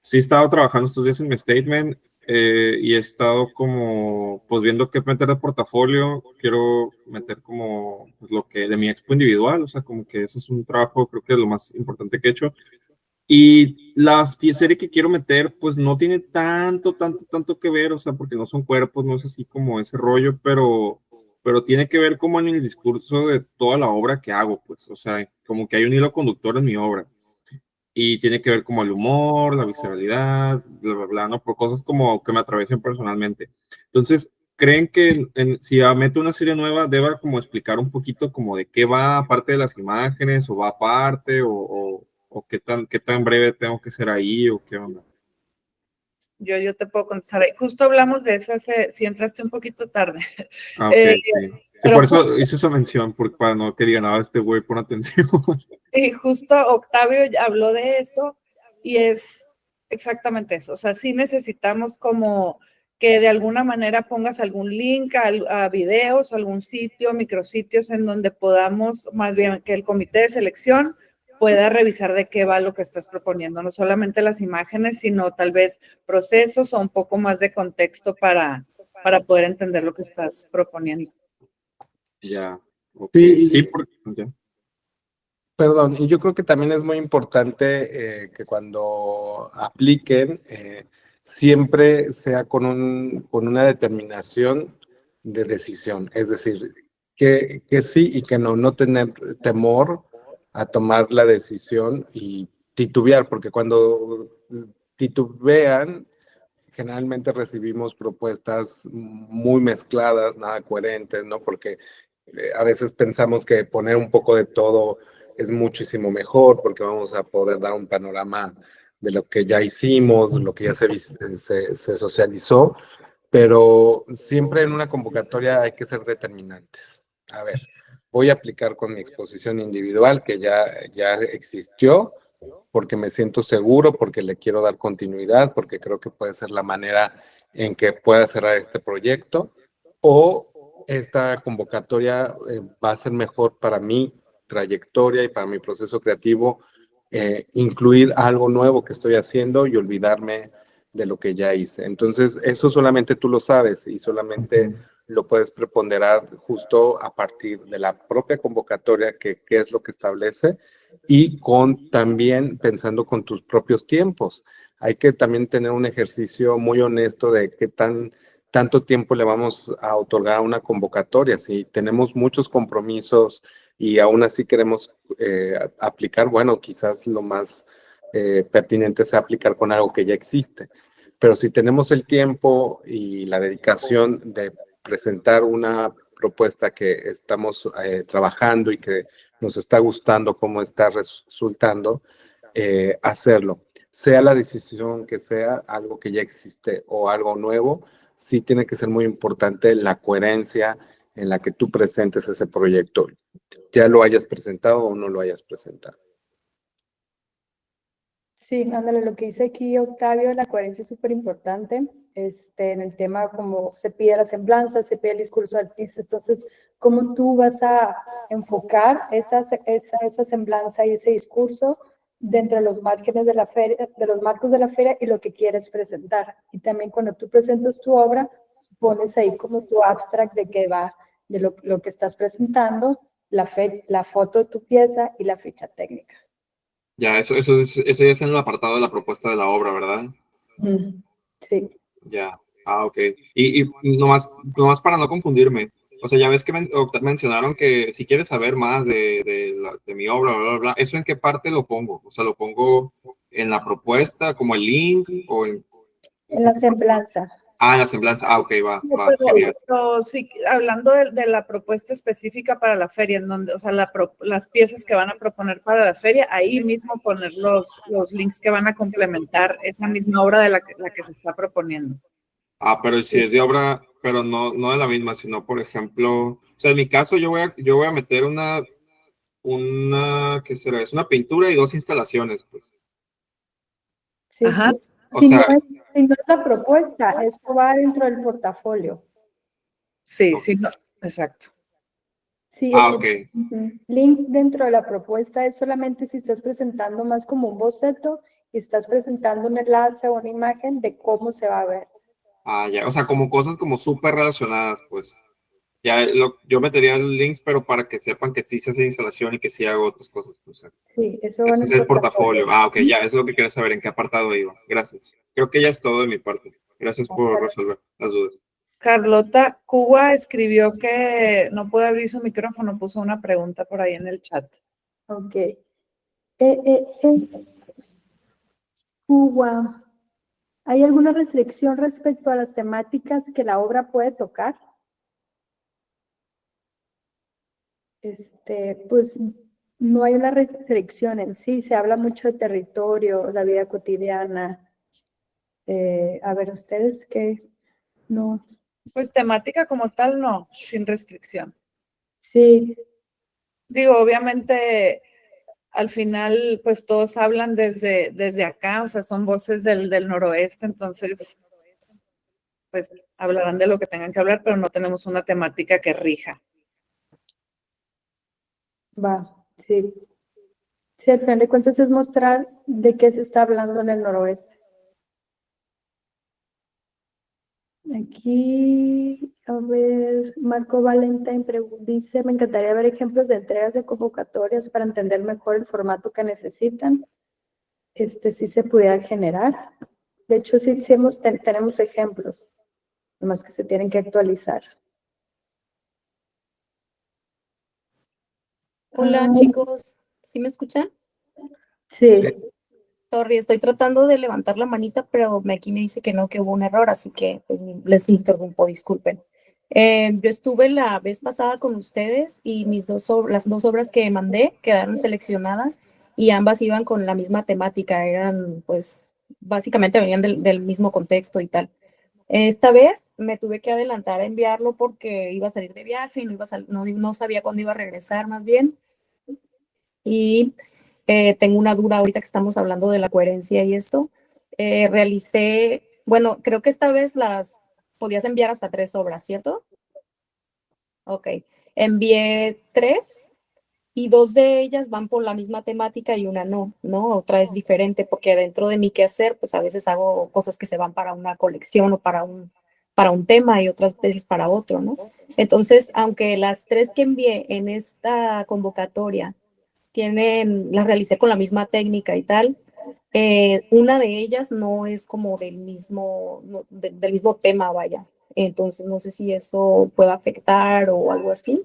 sí he estado trabajando estos días en mi statement y he estado como, pues viendo qué meter de portafolio, quiero meter como pues, lo que de mi expo individual, o sea, como que ese es un trabajo, creo que es lo más importante que he hecho. Y la serie que quiero meter, pues no tiene tanto que ver, o sea, porque no son cuerpos, no es así como ese rollo, pero tiene que ver como en el discurso de toda la obra que hago, pues, o sea, como que hay un hilo conductor en mi obra. Y tiene que ver como el humor, la visceralidad, bla, ¿no? Por cosas como que me atravesan personalmente. Entonces, ¿creen que si meto una serie nueva, deba como explicar un poquito como de qué va aparte de las imágenes, o va aparte, o qué tan breve tengo que ser ahí, o qué onda? Yo te puedo contestar. Justo hablamos de eso si entraste un poquito tarde. Ah, ok, Eh, sí. Sí, pero por eso hice esa mención, porque para no que digan, nada, este güey, pon atención. y justo Octavio ya habló de eso y es exactamente eso. O sea, sí necesitamos como que de alguna manera pongas algún link a videos o algún sitio, micrositios en donde podamos, más bien que el comité de selección pueda revisar de qué va lo que estás proponiendo, no solamente las imágenes, sino tal vez procesos o un poco más de contexto para poder entender lo que estás proponiendo. Ya, ok. Sí, Sí, porque... ya. perdón, y yo creo que también es muy importante que cuando apliquen, siempre sea con una determinación de decisión, es decir, que sí y que no, no tener temor a tomar la decisión y titubear, porque cuando titubean, generalmente recibimos propuestas muy mezcladas, nada coherentes, ¿no? Porque a veces pensamos que poner un poco de todo es muchísimo mejor porque vamos a poder dar un panorama de lo que ya hicimos, lo que ya se socializó, pero siempre en una convocatoria hay que ser determinantes. A ver, voy a aplicar con mi exposición individual que ya existió, porque me siento seguro, porque le quiero dar continuidad, porque creo que puede ser la manera en que pueda cerrar este proyecto, o esta convocatoria va a ser mejor para mi trayectoria y para mi proceso creativo, incluir algo nuevo que estoy haciendo y olvidarme de lo que ya hice. Entonces, eso solamente tú lo sabes y solamente lo puedes preponderar justo a partir de la propia convocatoria, que es lo que establece, y con también pensando con tus propios tiempos. Hay que también tener un ejercicio muy honesto de qué tanto tiempo le vamos a otorgar a una convocatoria. Si tenemos muchos compromisos y aún así queremos aplicar, bueno, quizás lo más pertinente sea aplicar con algo que ya existe. Pero si tenemos el tiempo y la dedicación de presentar una propuesta que estamos trabajando y que nos está gustando cómo está resultando, hacerlo. Sea la decisión que sea, algo que ya existe o algo nuevo, sí tiene que ser muy importante la coherencia en la que tú presentes ese proyecto, ya lo hayas presentado o no lo hayas presentado. Sí, ándale, lo que dice aquí Octavio, la coherencia es súper importante en el tema como se pide la semblanza, se pide el discurso del artista, entonces, ¿cómo tú vas a enfocar esa semblanza y ese discurso dentro de los márgenes de la feria, de los marcos de la feria y lo que quieres presentar? Y también cuando tú presentas tu obra, pones ahí como tu abstract de qué va, de lo que estás presentando, la foto de tu pieza y la ficha técnica. Ya, eso ya es en el apartado de la propuesta de la obra, ¿verdad? Sí. Ya, ok. Y nomás para no confundirme, o sea, ya ves que mencionaron que si quieres saber más de mi obra, bla, bla, bla, ¿eso en qué parte lo pongo? O sea, ¿lo pongo en la propuesta, como el link, o en la semblanza? En la semblanza. Ok, va, genial. Pero sí, hablando de la propuesta específica para la feria, en donde, o sea, las piezas que van a proponer para la feria, ahí mismo poner los links que van a complementar esa misma obra de la que se está proponiendo. Pero si es de obra, pero no de la misma, sino, por ejemplo, o sea, en mi caso yo voy a meter ¿qué será? Es una pintura y 2 instalaciones, pues. Sí. Ajá. O Si no sea, si no es la propuesta, esto va dentro del portafolio. Sí, sí, no, exacto. Sí, ok. links dentro de la propuesta es solamente si estás presentando más como un boceto y estás presentando un enlace o una imagen de cómo se va a ver. Ya, o sea, como cosas como súper relacionadas, pues. Ya, yo metería los links, pero para que sepan que sí se hace instalación y que sí hago otras cosas. O sea, Sí, eso va en eso el es el portafolio. portafolio. Ok, ya, es lo que quiero saber, en qué apartado iba. Gracias. Creo que ya es todo de mi parte. Gracias por resolver las dudas. Carlota Cuba escribió que no puede abrir su micrófono, puso una pregunta por ahí en el chat. Ok. Cuba, ¿hay alguna restricción respecto a las temáticas que la obra puede tocar? Pues no hay una restricción en sí, se habla mucho de territorio, la vida cotidiana. A ver, ¿ustedes qué? No. Pues temática como tal, no, sin restricción. Sí, Digo, obviamente, al final, pues todos hablan desde acá, o sea, son voces del noroeste, entonces, pues hablarán de lo que tengan que hablar, pero no tenemos una temática que rija. va, sí. Sí, al final de cuentas es mostrar de qué se está hablando en el noroeste. Aquí, a ver, Marco Valentín dice, me encantaría ver ejemplos de entregas de convocatorias para entender mejor el formato que necesitan. Sí se pudiera generar. De hecho, sí, tenemos ejemplos, nomás que se tienen que actualizar. Hola chicos, ¿sí me escuchan? Sí, Sí. Sorry, estoy tratando de levantar la manita, pero aquí me dice que no, que hubo un error, así que pues, les interrumpo, disculpen. Yo estuve la vez pasada con ustedes y las dos obras que mandé quedaron seleccionadas y ambas iban con la misma temática, eran pues básicamente venían del mismo contexto y tal. Esta vez me tuve que adelantar a enviarlo porque iba a salir de viaje y no sabía cuándo iba a regresar más bien. Y tengo una duda ahorita que estamos hablando de la coherencia y esto. Bueno, creo que esta vez las podías enviar hasta 3 obras, ¿cierto? Ok, envié 3 y 2 de ellas van por la misma temática y una no, ¿no? Otra es diferente porque dentro de mi quehacer, pues a veces hago cosas que se van para una colección o para un tema y otras veces para otro, ¿no? Entonces, aunque las 3 que envié en esta convocatoria las realicé con la misma técnica y tal. Una de ellas no es como del mismo tema, vaya. Entonces, no sé si eso puede afectar o algo así.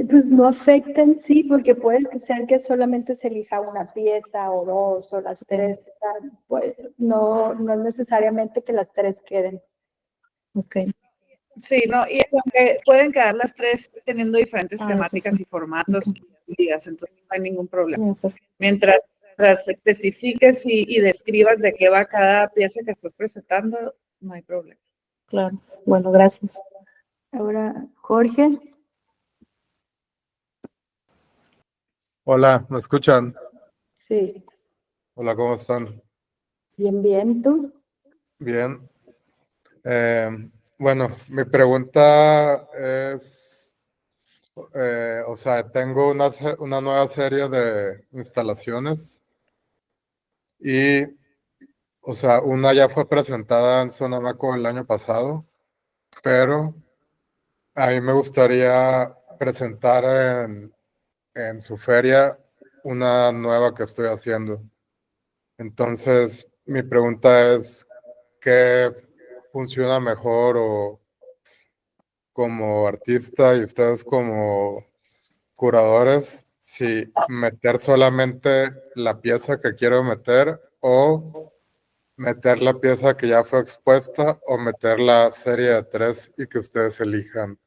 pues no afecten, sí, porque puede ser que solamente se elija una pieza o dos o las tres, o sea, pues, no es necesariamente que las 3 queden. Ok. Sí, no, y aunque pueden quedar las 3 teniendo diferentes Eso temáticas sí. y formatos y días, entonces no hay ningún problema. Ok. Mientras las especifiques y describas de qué va cada pieza que estás presentando, no hay problema. Claro. Bueno, gracias. Ahora, Jorge. Hola, ¿me escuchan? Sí, Hola, ¿cómo están? bien, bien, ¿tú? Bien. Bueno, mi pregunta es, o sea, tengo una nueva serie de instalaciones y, o sea, una ya fue presentada en Sonamaco el año pasado, pero a mí me gustaría presentar en su feria una nueva que estoy haciendo. Entonces, mi pregunta es, ¿qué funciona mejor o como artista y ustedes como curadores, si meter solamente la pieza que quiero meter o meter la pieza que ya fue expuesta o meter la serie de 3 y que ustedes elijan?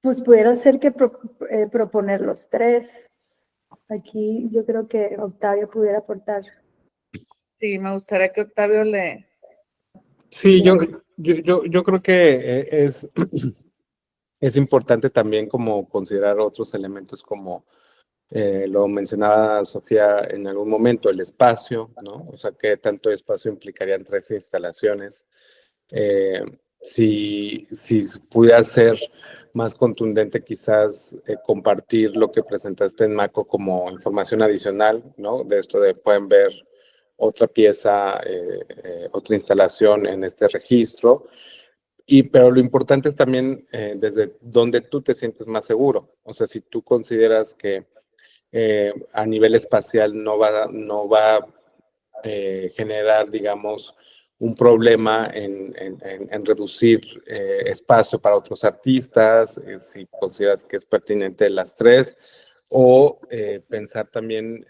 Pues pudiera ser que proponer los 3. Aquí yo creo que Octavio pudiera aportar. Sí, me gustaría que Octavio le... Sí, yo creo que es importante también como considerar otros elementos como Lo mencionaba Sofía en algún momento, el espacio, ¿no? O sea, ¿qué tanto espacio implicarían 3 instalaciones? Eh, si pudiera ser más contundente, quizás compartir lo que presentaste en Maco como información adicional, ¿no? De esto de pueden ver otra pieza, otra instalación en este registro. Pero lo importante es también desde donde tú te sientes más seguro. O sea, si tú consideras que a nivel espacial no va a generar, digamos, un problema en reducir espacio para otros artistas, si consideras que es pertinente las 3, o pensar también,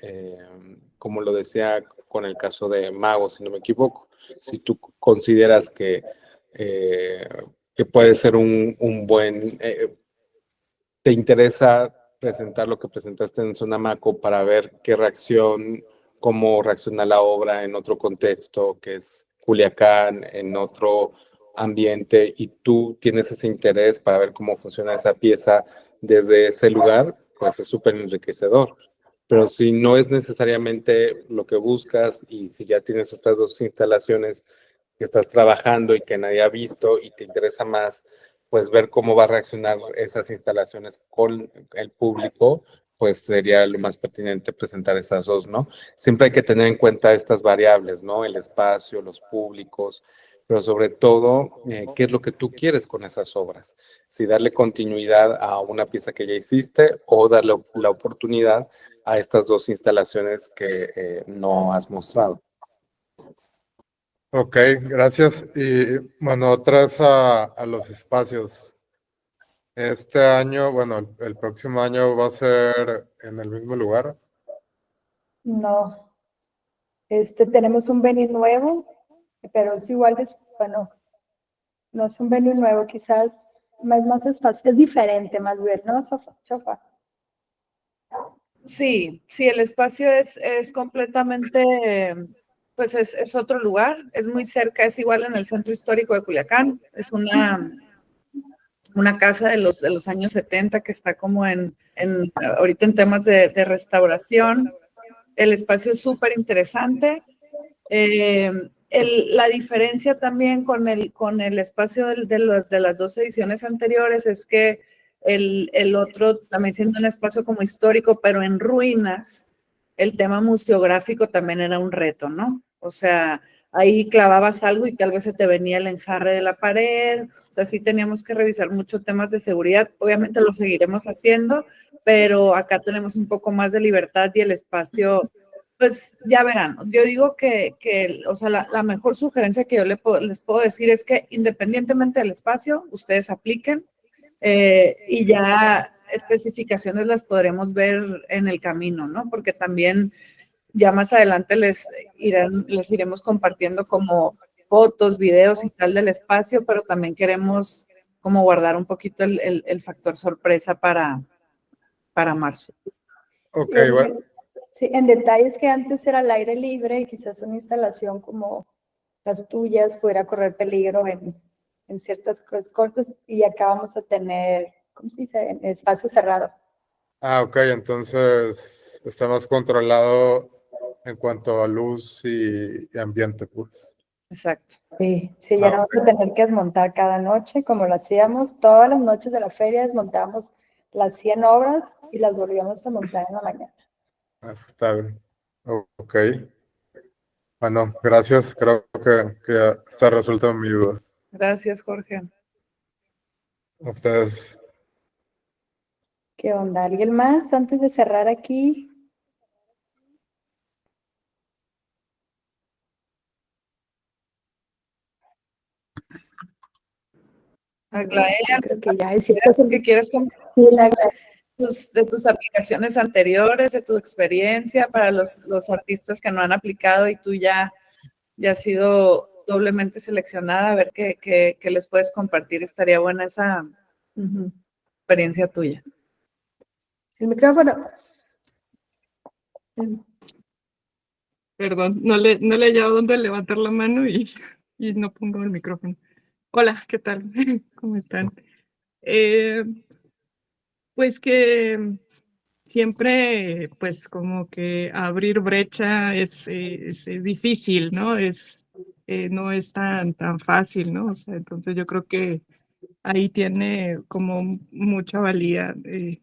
como lo decía con el caso de Mago, si no me equivoco, si tú consideras eh, que puede ser un buen, te interesa presentar lo que presentaste en Sonamaco para ver qué reacción, cómo reacciona la obra en otro contexto, que es Culiacán, en otro ambiente, y tú tienes ese interés para ver cómo funciona esa pieza desde ese lugar, pues es súper enriquecedor. Pero si no es necesariamente lo que buscas y si ya tienes estas 2 instalaciones que estás trabajando y que nadie ha visto y te interesa más, pues ver cómo va a reaccionar esas instalaciones con el público, pues sería lo más pertinente presentar esas 2, ¿no? Siempre hay que tener en cuenta estas variables, ¿no? El espacio, los públicos, pero sobre todo, ¿qué es lo que tú quieres con esas obras? Si darle continuidad a una pieza que ya hiciste o darle la oportunidad a estas 2 instalaciones que no has mostrado. Ok, gracias. Y bueno, otras a los espacios. Este año, bueno, el próximo año va a ser en el mismo lugar. No, tenemos un venue nuevo, pero es igual, bueno, no es un venue nuevo, quizás más espacio, es diferente más bien, ¿no, Sofa? Sí, sí, el espacio es completamente, pues es otro lugar, es muy cerca, es igual en el centro histórico de Culiacán, es una casa de los años 70 que está como ahorita en temas de restauración. El espacio es súper interesante. La diferencia también con el espacio de las 2 ediciones anteriores es que el otro, también siendo un espacio como histórico, pero en ruinas, el tema museográfico también era un reto, ¿no? O sea, ahí clavabas algo y tal vez se te venía el enjarre de la pared. O sea, sí teníamos que revisar muchos temas de seguridad. Obviamente lo seguiremos haciendo, pero acá tenemos un poco más de libertad y el espacio, pues ya verán. Yo digo o sea, la mejor sugerencia que yo les puedo decir es que independientemente del espacio, ustedes apliquen y ya especificaciones las podremos ver en el camino, ¿no? Porque también ya más adelante les iremos compartiendo como fotos, videos y tal del espacio, pero también queremos como guardar un poquito el factor sorpresa para marzo. Ok, Y bueno. sí, en detalles que antes era al aire libre y quizás una instalación como las tuyas pudiera correr peligro en ciertas cosas y acá vamos a tener, ¿cómo se dice? En espacio cerrado. Ah, ok, entonces está más controlado en cuanto a luz y ambiente, pues. Exacto. Sí, sí, ya no vamos a tener que desmontar cada noche como lo hacíamos. Todas las noches de la feria desmontábamos las 100 obras y las volvíamos a montar en la mañana. Ah, está bien. Ok. Bueno, gracias. Creo que ya está resuelta mi duda. Gracias, Jorge. Ustedes. ¿Qué onda? ¿Alguien más antes de cerrar aquí? Aglaé, Creo que ya es cierto. ¿qué quieres compartir Sí, la- de tus aplicaciones anteriores, de tu experiencia para los artistas que no han aplicado y tú ya has sido doblemente seleccionada? A ver qué les puedes compartir. Estaría buena esa experiencia tuya. El micrófono. Perdón, no le he hallado dónde levantar la mano y no pongo el micrófono. Hola, ¿qué tal? ¿Cómo están? Pues que siempre, pues, como que abrir brecha es difícil, ¿no? No es tan fácil, ¿no? O sea, entonces yo creo que ahí tiene como mucha valía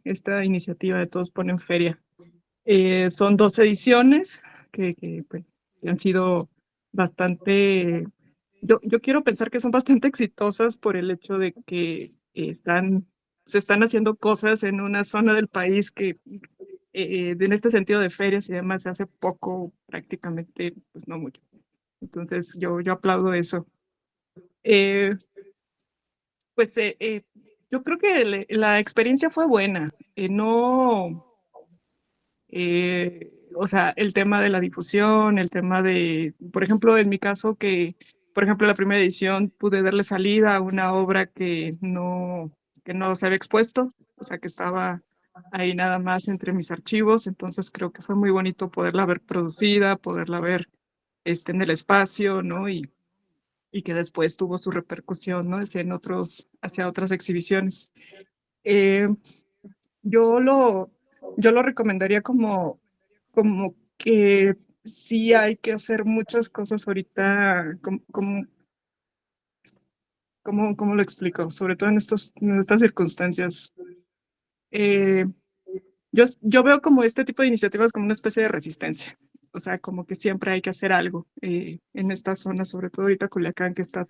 esta iniciativa de Todos Ponen Feria. Son 2 ediciones pues, que han sido bastante, yo quiero pensar que son bastante exitosas por el hecho de que se están haciendo cosas en una zona del país que en este sentido de ferias y demás se hace poco, prácticamente, pues no mucho. Entonces yo aplaudo eso. Pues yo creo que la experiencia fue buena. O sea, el tema de la difusión, el tema de, por ejemplo, en mi caso, por ejemplo, la primera edición pude darle salida a una obra que no se había expuesto, o sea, que estaba ahí nada más entre mis archivos, entonces creo que fue muy bonito poderla ver producida, poderla ver en el espacio, ¿no? Y que después tuvo su repercusión, ¿no? Hacia otras exhibiciones. Eh, yo lo recomendaría como que sí hay que hacer muchas cosas ahorita, ¿cómo lo explico? Sobre todo en estas circunstancias. Yo veo como este tipo de iniciativas como una especie de resistencia. O sea, como que siempre hay que hacer algo en esta zona, sobre todo ahorita Culiacán, que está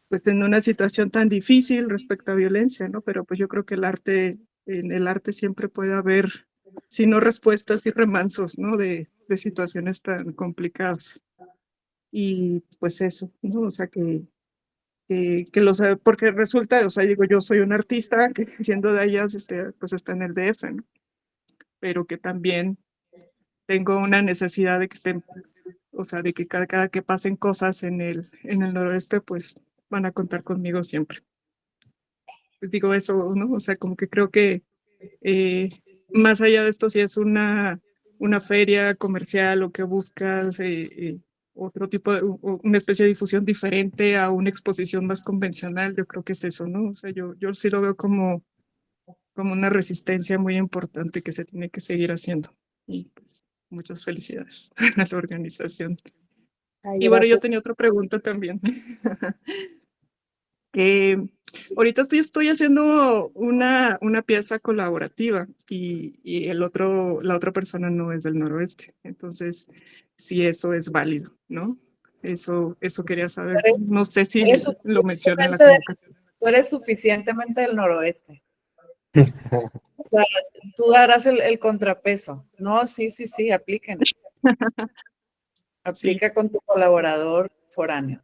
pues en una situación tan difícil respecto a violencia, ¿no? Pero pues yo creo que en el arte siempre puede haber, si no respuestas y remansos, ¿no? De situaciones tan complicadas. Y pues eso, ¿no? O sea, porque resulta, o sea, digo, yo soy un artista que siendo de ellas, pues está en el DF, ¿no? Pero que también tengo una necesidad de que estén, o sea, de que cada que pasen cosas en el noroeste, pues van a contar conmigo siempre. Pues digo eso, ¿no? O sea, como que creo que más allá de esto, si es una feria comercial o que buscas otro tipo una especie de difusión diferente a una exposición más convencional, yo creo que es eso, ¿no? O sea, yo sí lo veo como una resistencia muy importante que se tiene que seguir haciendo. Y pues, muchas felicidades a la organización. Ay, Y bueno, yo gracias. tenía otra pregunta también. Ahorita estoy haciendo una pieza colaborativa y la otra persona no es del noroeste. Entonces, si eso es válido, ¿no? Eso quería saber. No sé si Eres lo menciona en la suficientemente convocatoria. Tú eres suficientemente del noroeste. O sea, tú darás el contrapeso. No, sí, apliquen. Sí, Aplica con tu colaborador foráneo.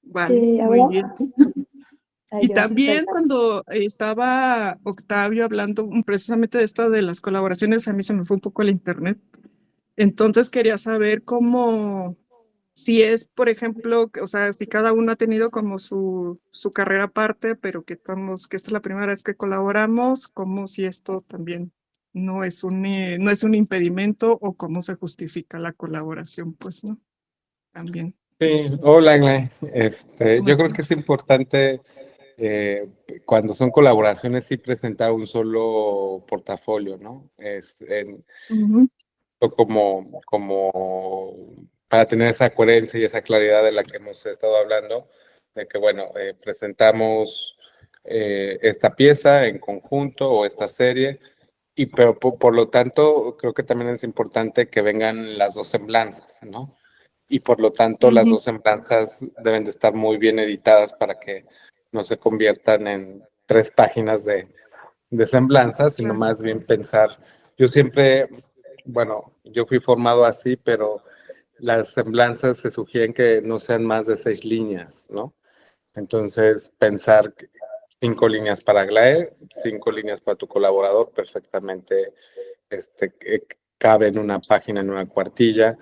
vale, Ahora, muy bien. ay, Y gracias, también Aida. cuando estaba Octavio hablando precisamente de esto de las colaboraciones, a mí se me fue un poco el internet. Entonces quería saber si es, por ejemplo, o sea, si cada uno ha tenido como su carrera aparte, pero que esta es la primera vez que colaboramos, como si esto también no es un impedimento o cómo se justifica la colaboración, pues, ¿no? También. Sí, hola, Aglae. ¿Cómo Yo creo están? que es importante cuando son colaboraciones sí presentar un solo portafolio, ¿no? Ujú, Como para tener esa coherencia y esa claridad de la que hemos estado hablando, de que, bueno, presentamos esta pieza en conjunto o esta serie, pero por lo tanto creo que también es importante que vengan las dos semblanzas, ¿no? Y por lo tanto las ujú, dos semblanzas deben de estar muy bien editadas para que no se conviertan en 3 páginas de semblanzas, sino claro. más bien pensar. Yo siempre, bueno, yo fui formado así, pero las semblanzas se sugieren que no sean más de 6 líneas, ¿no? Entonces, pensar 5 líneas para Aglae, 5 líneas para tu colaborador, perfectamente cabe en una página, en una cuartilla,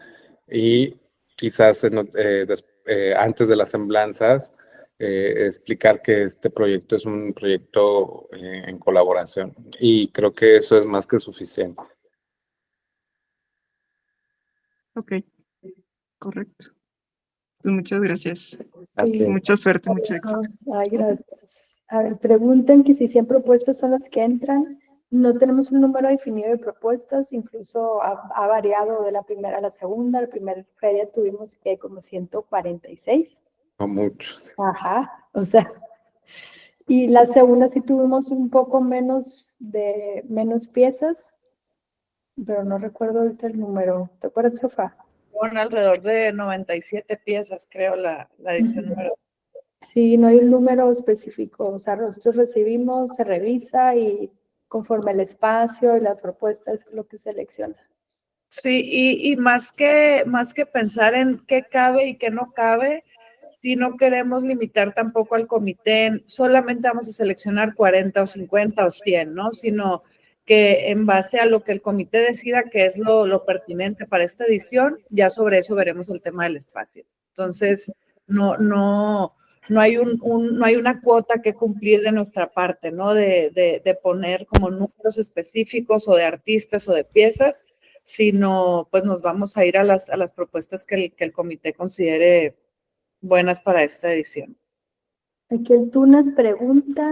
y quizás antes de las semblanzas, explicar que este proyecto es un proyecto en colaboración, y creo que eso es más que suficiente. Ok, correcto. Pues muchas gracias. Así. Mucha suerte, mucho éxito. Ay, gracias. A ver, preguntan que si 100 propuestas son las que entran No tenemos un número definido de propuestas, incluso ha variado de la primera a la segunda. La primera feria tuvimos que como 146. No muchos. Ajá, o sea, y la segunda sí tuvimos un poco menos piezas, pero no recuerdo ahorita el número. ¿Te acuerdas, Chofa? Con alrededor de 97 piezas, creo, la edición número. Sí, no hay un número específico. O sea, nosotros recibimos, se revisa y conforme el espacio y la propuesta es lo que selecciona. Sí, y más que pensar en qué cabe y qué no cabe, si no queremos limitar tampoco al comité, solamente vamos a seleccionar 40 o 50 o 100, ¿no? Sino que en base a lo que el comité decida que es lo pertinente para esta edición, ya sobre eso veremos el tema del espacio. Entonces, no hay no hay una cuota que cumplir de nuestra parte, ¿no? De poner como números específicos o de artistas o de piezas, sino pues nos vamos a ir a las propuestas que el comité considere buenas para esta edición. Aquí el Tunas pregunta,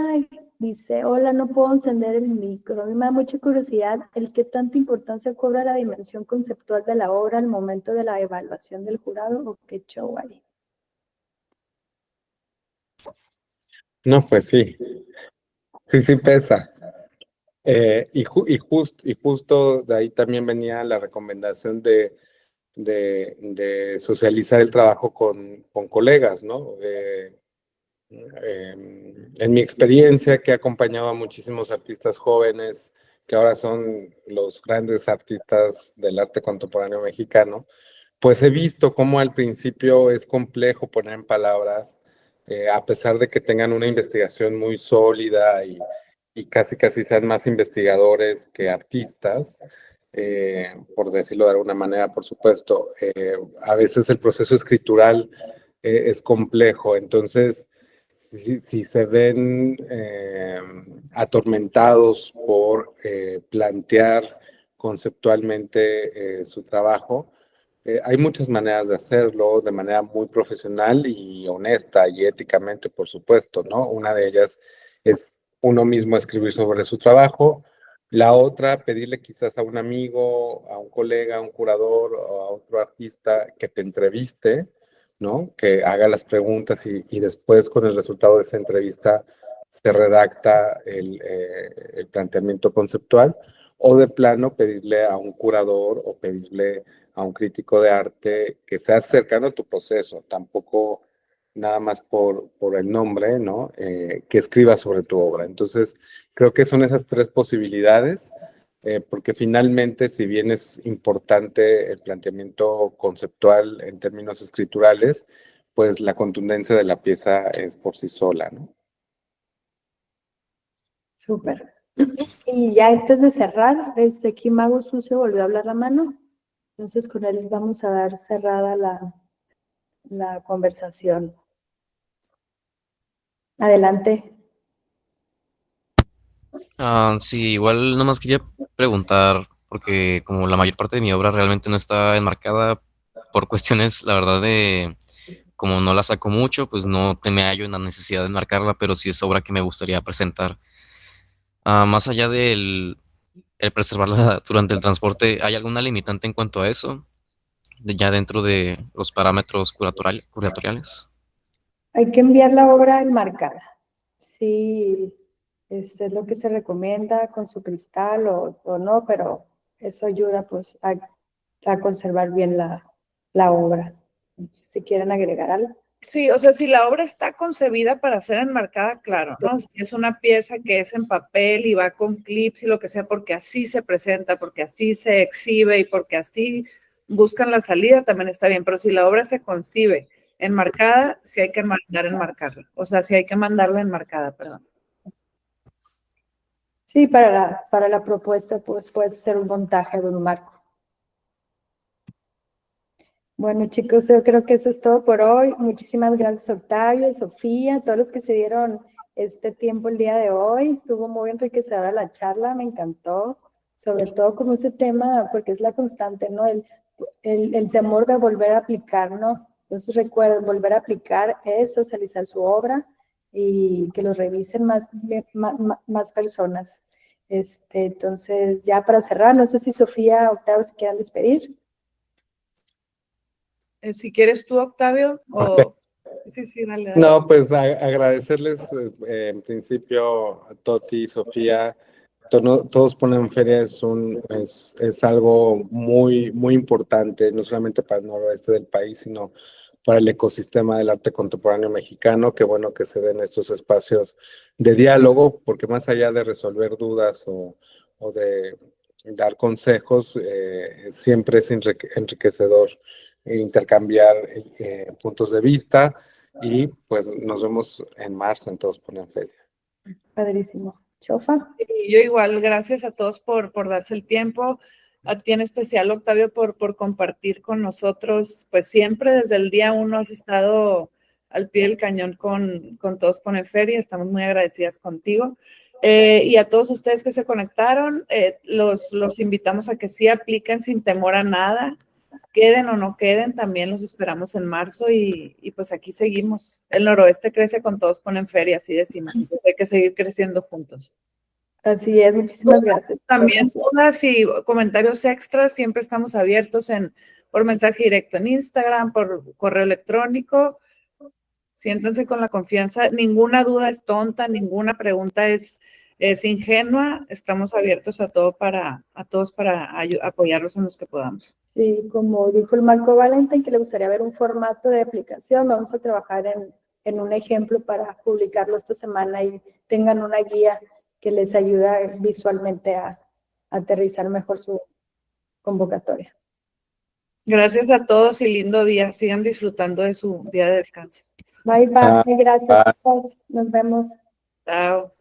dice, hola, no puedo encender el micro. A mí me da mucha curiosidad el qué tanta importancia cobra la dimensión conceptual de la obra al momento de la evaluación del jurado o qué show hay. No, pues sí. Sí pesa. Y justo de ahí también venía la recomendación de socializar el trabajo con colegas, ¿no? En mi experiencia, que he acompañado a muchísimos artistas jóvenes, que ahora son los grandes artistas del arte contemporáneo mexicano, pues he visto cómo al principio es complejo poner en palabras, a pesar de que tengan una investigación muy sólida y casi sean más investigadores que artistas, por decirlo de alguna manera, por supuesto. A veces el proceso escritural es complejo, entonces si se ven atormentados por plantear conceptualmente su trabajo, hay muchas maneras de hacerlo de manera muy profesional y honesta y éticamente, por supuesto, ¿no? Una de ellas es uno mismo escribir sobre su trabajo. La otra, pedirle quizás a un amigo, a un colega, a un curador o a otro artista que te entreviste, ¿no? Que haga las preguntas y después con el resultado de esa entrevista se redacta el planteamiento conceptual. O de plano pedirle a un curador o pedirle a un crítico de arte que sea cercano a tu proceso, tampoco nada más por el nombre, ¿no? Que escriba sobre tu obra. Entonces, creo que son esas tres posibilidades, porque finalmente, si bien es importante el planteamiento conceptual en términos escriturales, pues la contundencia de la pieza es por sí sola, ¿no? Súper. Y ya antes de cerrar, aquí Mago Sucio volvió a hablar la mano. Entonces con él vamos a dar cerrada la conversación. Adelante. Sí, igual nomás quería preguntar, porque como la mayor parte de mi obra realmente no está enmarcada por cuestiones, la verdad, de como no la saco mucho, pues no te me hallo en la necesidad de enmarcarla, pero sí es obra que me gustaría presentar. Más allá del el preservarla durante el transporte, ¿hay alguna limitante en cuanto a eso? Ya dentro de los parámetros curatoriales. Hay que enviar la obra enmarcada. Sí, es lo que se recomienda con su cristal o no, pero eso ayuda pues a conservar bien la obra. Si quieren agregar algo. Sí, o sea, si la obra está concebida para ser enmarcada, claro, ¿no? Si es una pieza que es en papel y va con clips y lo que sea, porque así se presenta, porque así se exhibe y porque así buscan la salida, también está bien. Pero si la obra se concibe enmarcada, sí hay que mandar enmarcarla. O sea, sí hay que mandarla enmarcada, perdón. Sí, para la propuesta, pues puedes hacer un montaje de un marco. Bueno, chicos, yo creo que eso es todo por hoy. Muchísimas gracias, Octavio, Sofía, todos los que se dieron este tiempo el día de hoy. Estuvo muy enriquecedora la charla, me encantó. Sobre todo como este tema, porque es la constante, ¿no? El temor de volver a aplicar, ¿no? Entonces recuerden, volver a aplicar es socializar su obra y que lo revisen más personas. Entonces, ya para cerrar, no sé si Sofía, Octavio, se quieran despedir. Si quieres tú, Octavio, o... Sí, dale, dale. No, pues agradecerles en principio a Toti y Sofía. Todos ponen feria es algo muy, muy importante, no solamente para el noroeste del país, sino para el ecosistema del arte contemporáneo mexicano. Qué bueno que se den estos espacios de diálogo, porque más allá de resolver dudas o de dar consejos, siempre es enriquecedor intercambiar puntos de vista. Y pues nos vemos en marzo en Todos Ponen Feria. Padrísimo. Chofa. Y yo igual, gracias a todos por darse el tiempo, a ti en especial, Octavio, por compartir con nosotros, pues siempre desde el día 1 has estado al pie del cañón con Todos Ponen Feria, estamos muy agradecidas contigo. Y a todos ustedes que se conectaron, los invitamos a que sí apliquen sin temor a nada, queden o no queden, también los esperamos en marzo y pues aquí seguimos. El noroeste crece con Todos Ponen Feria, así decimos, entonces hay que seguir creciendo juntos. Así es, muchísimas gracias. También dudas y comentarios extras, siempre estamos abiertos por mensaje directo en Instagram, por correo electrónico. Siéntense con la confianza, ninguna duda es tonta, ninguna pregunta es ingenua, estamos abiertos a todos para apoyarlos en los que podamos. Sí, como dijo el Marco Valentín, que le gustaría ver un formato de aplicación, vamos a trabajar en un ejemplo para publicarlo esta semana y tengan una guía que les ayuda visualmente a aterrizar mejor su convocatoria. Gracias a todos y lindo día. Sigan disfrutando de su día de descanso. Bye, bye. Gracias. Nos vemos. Chao.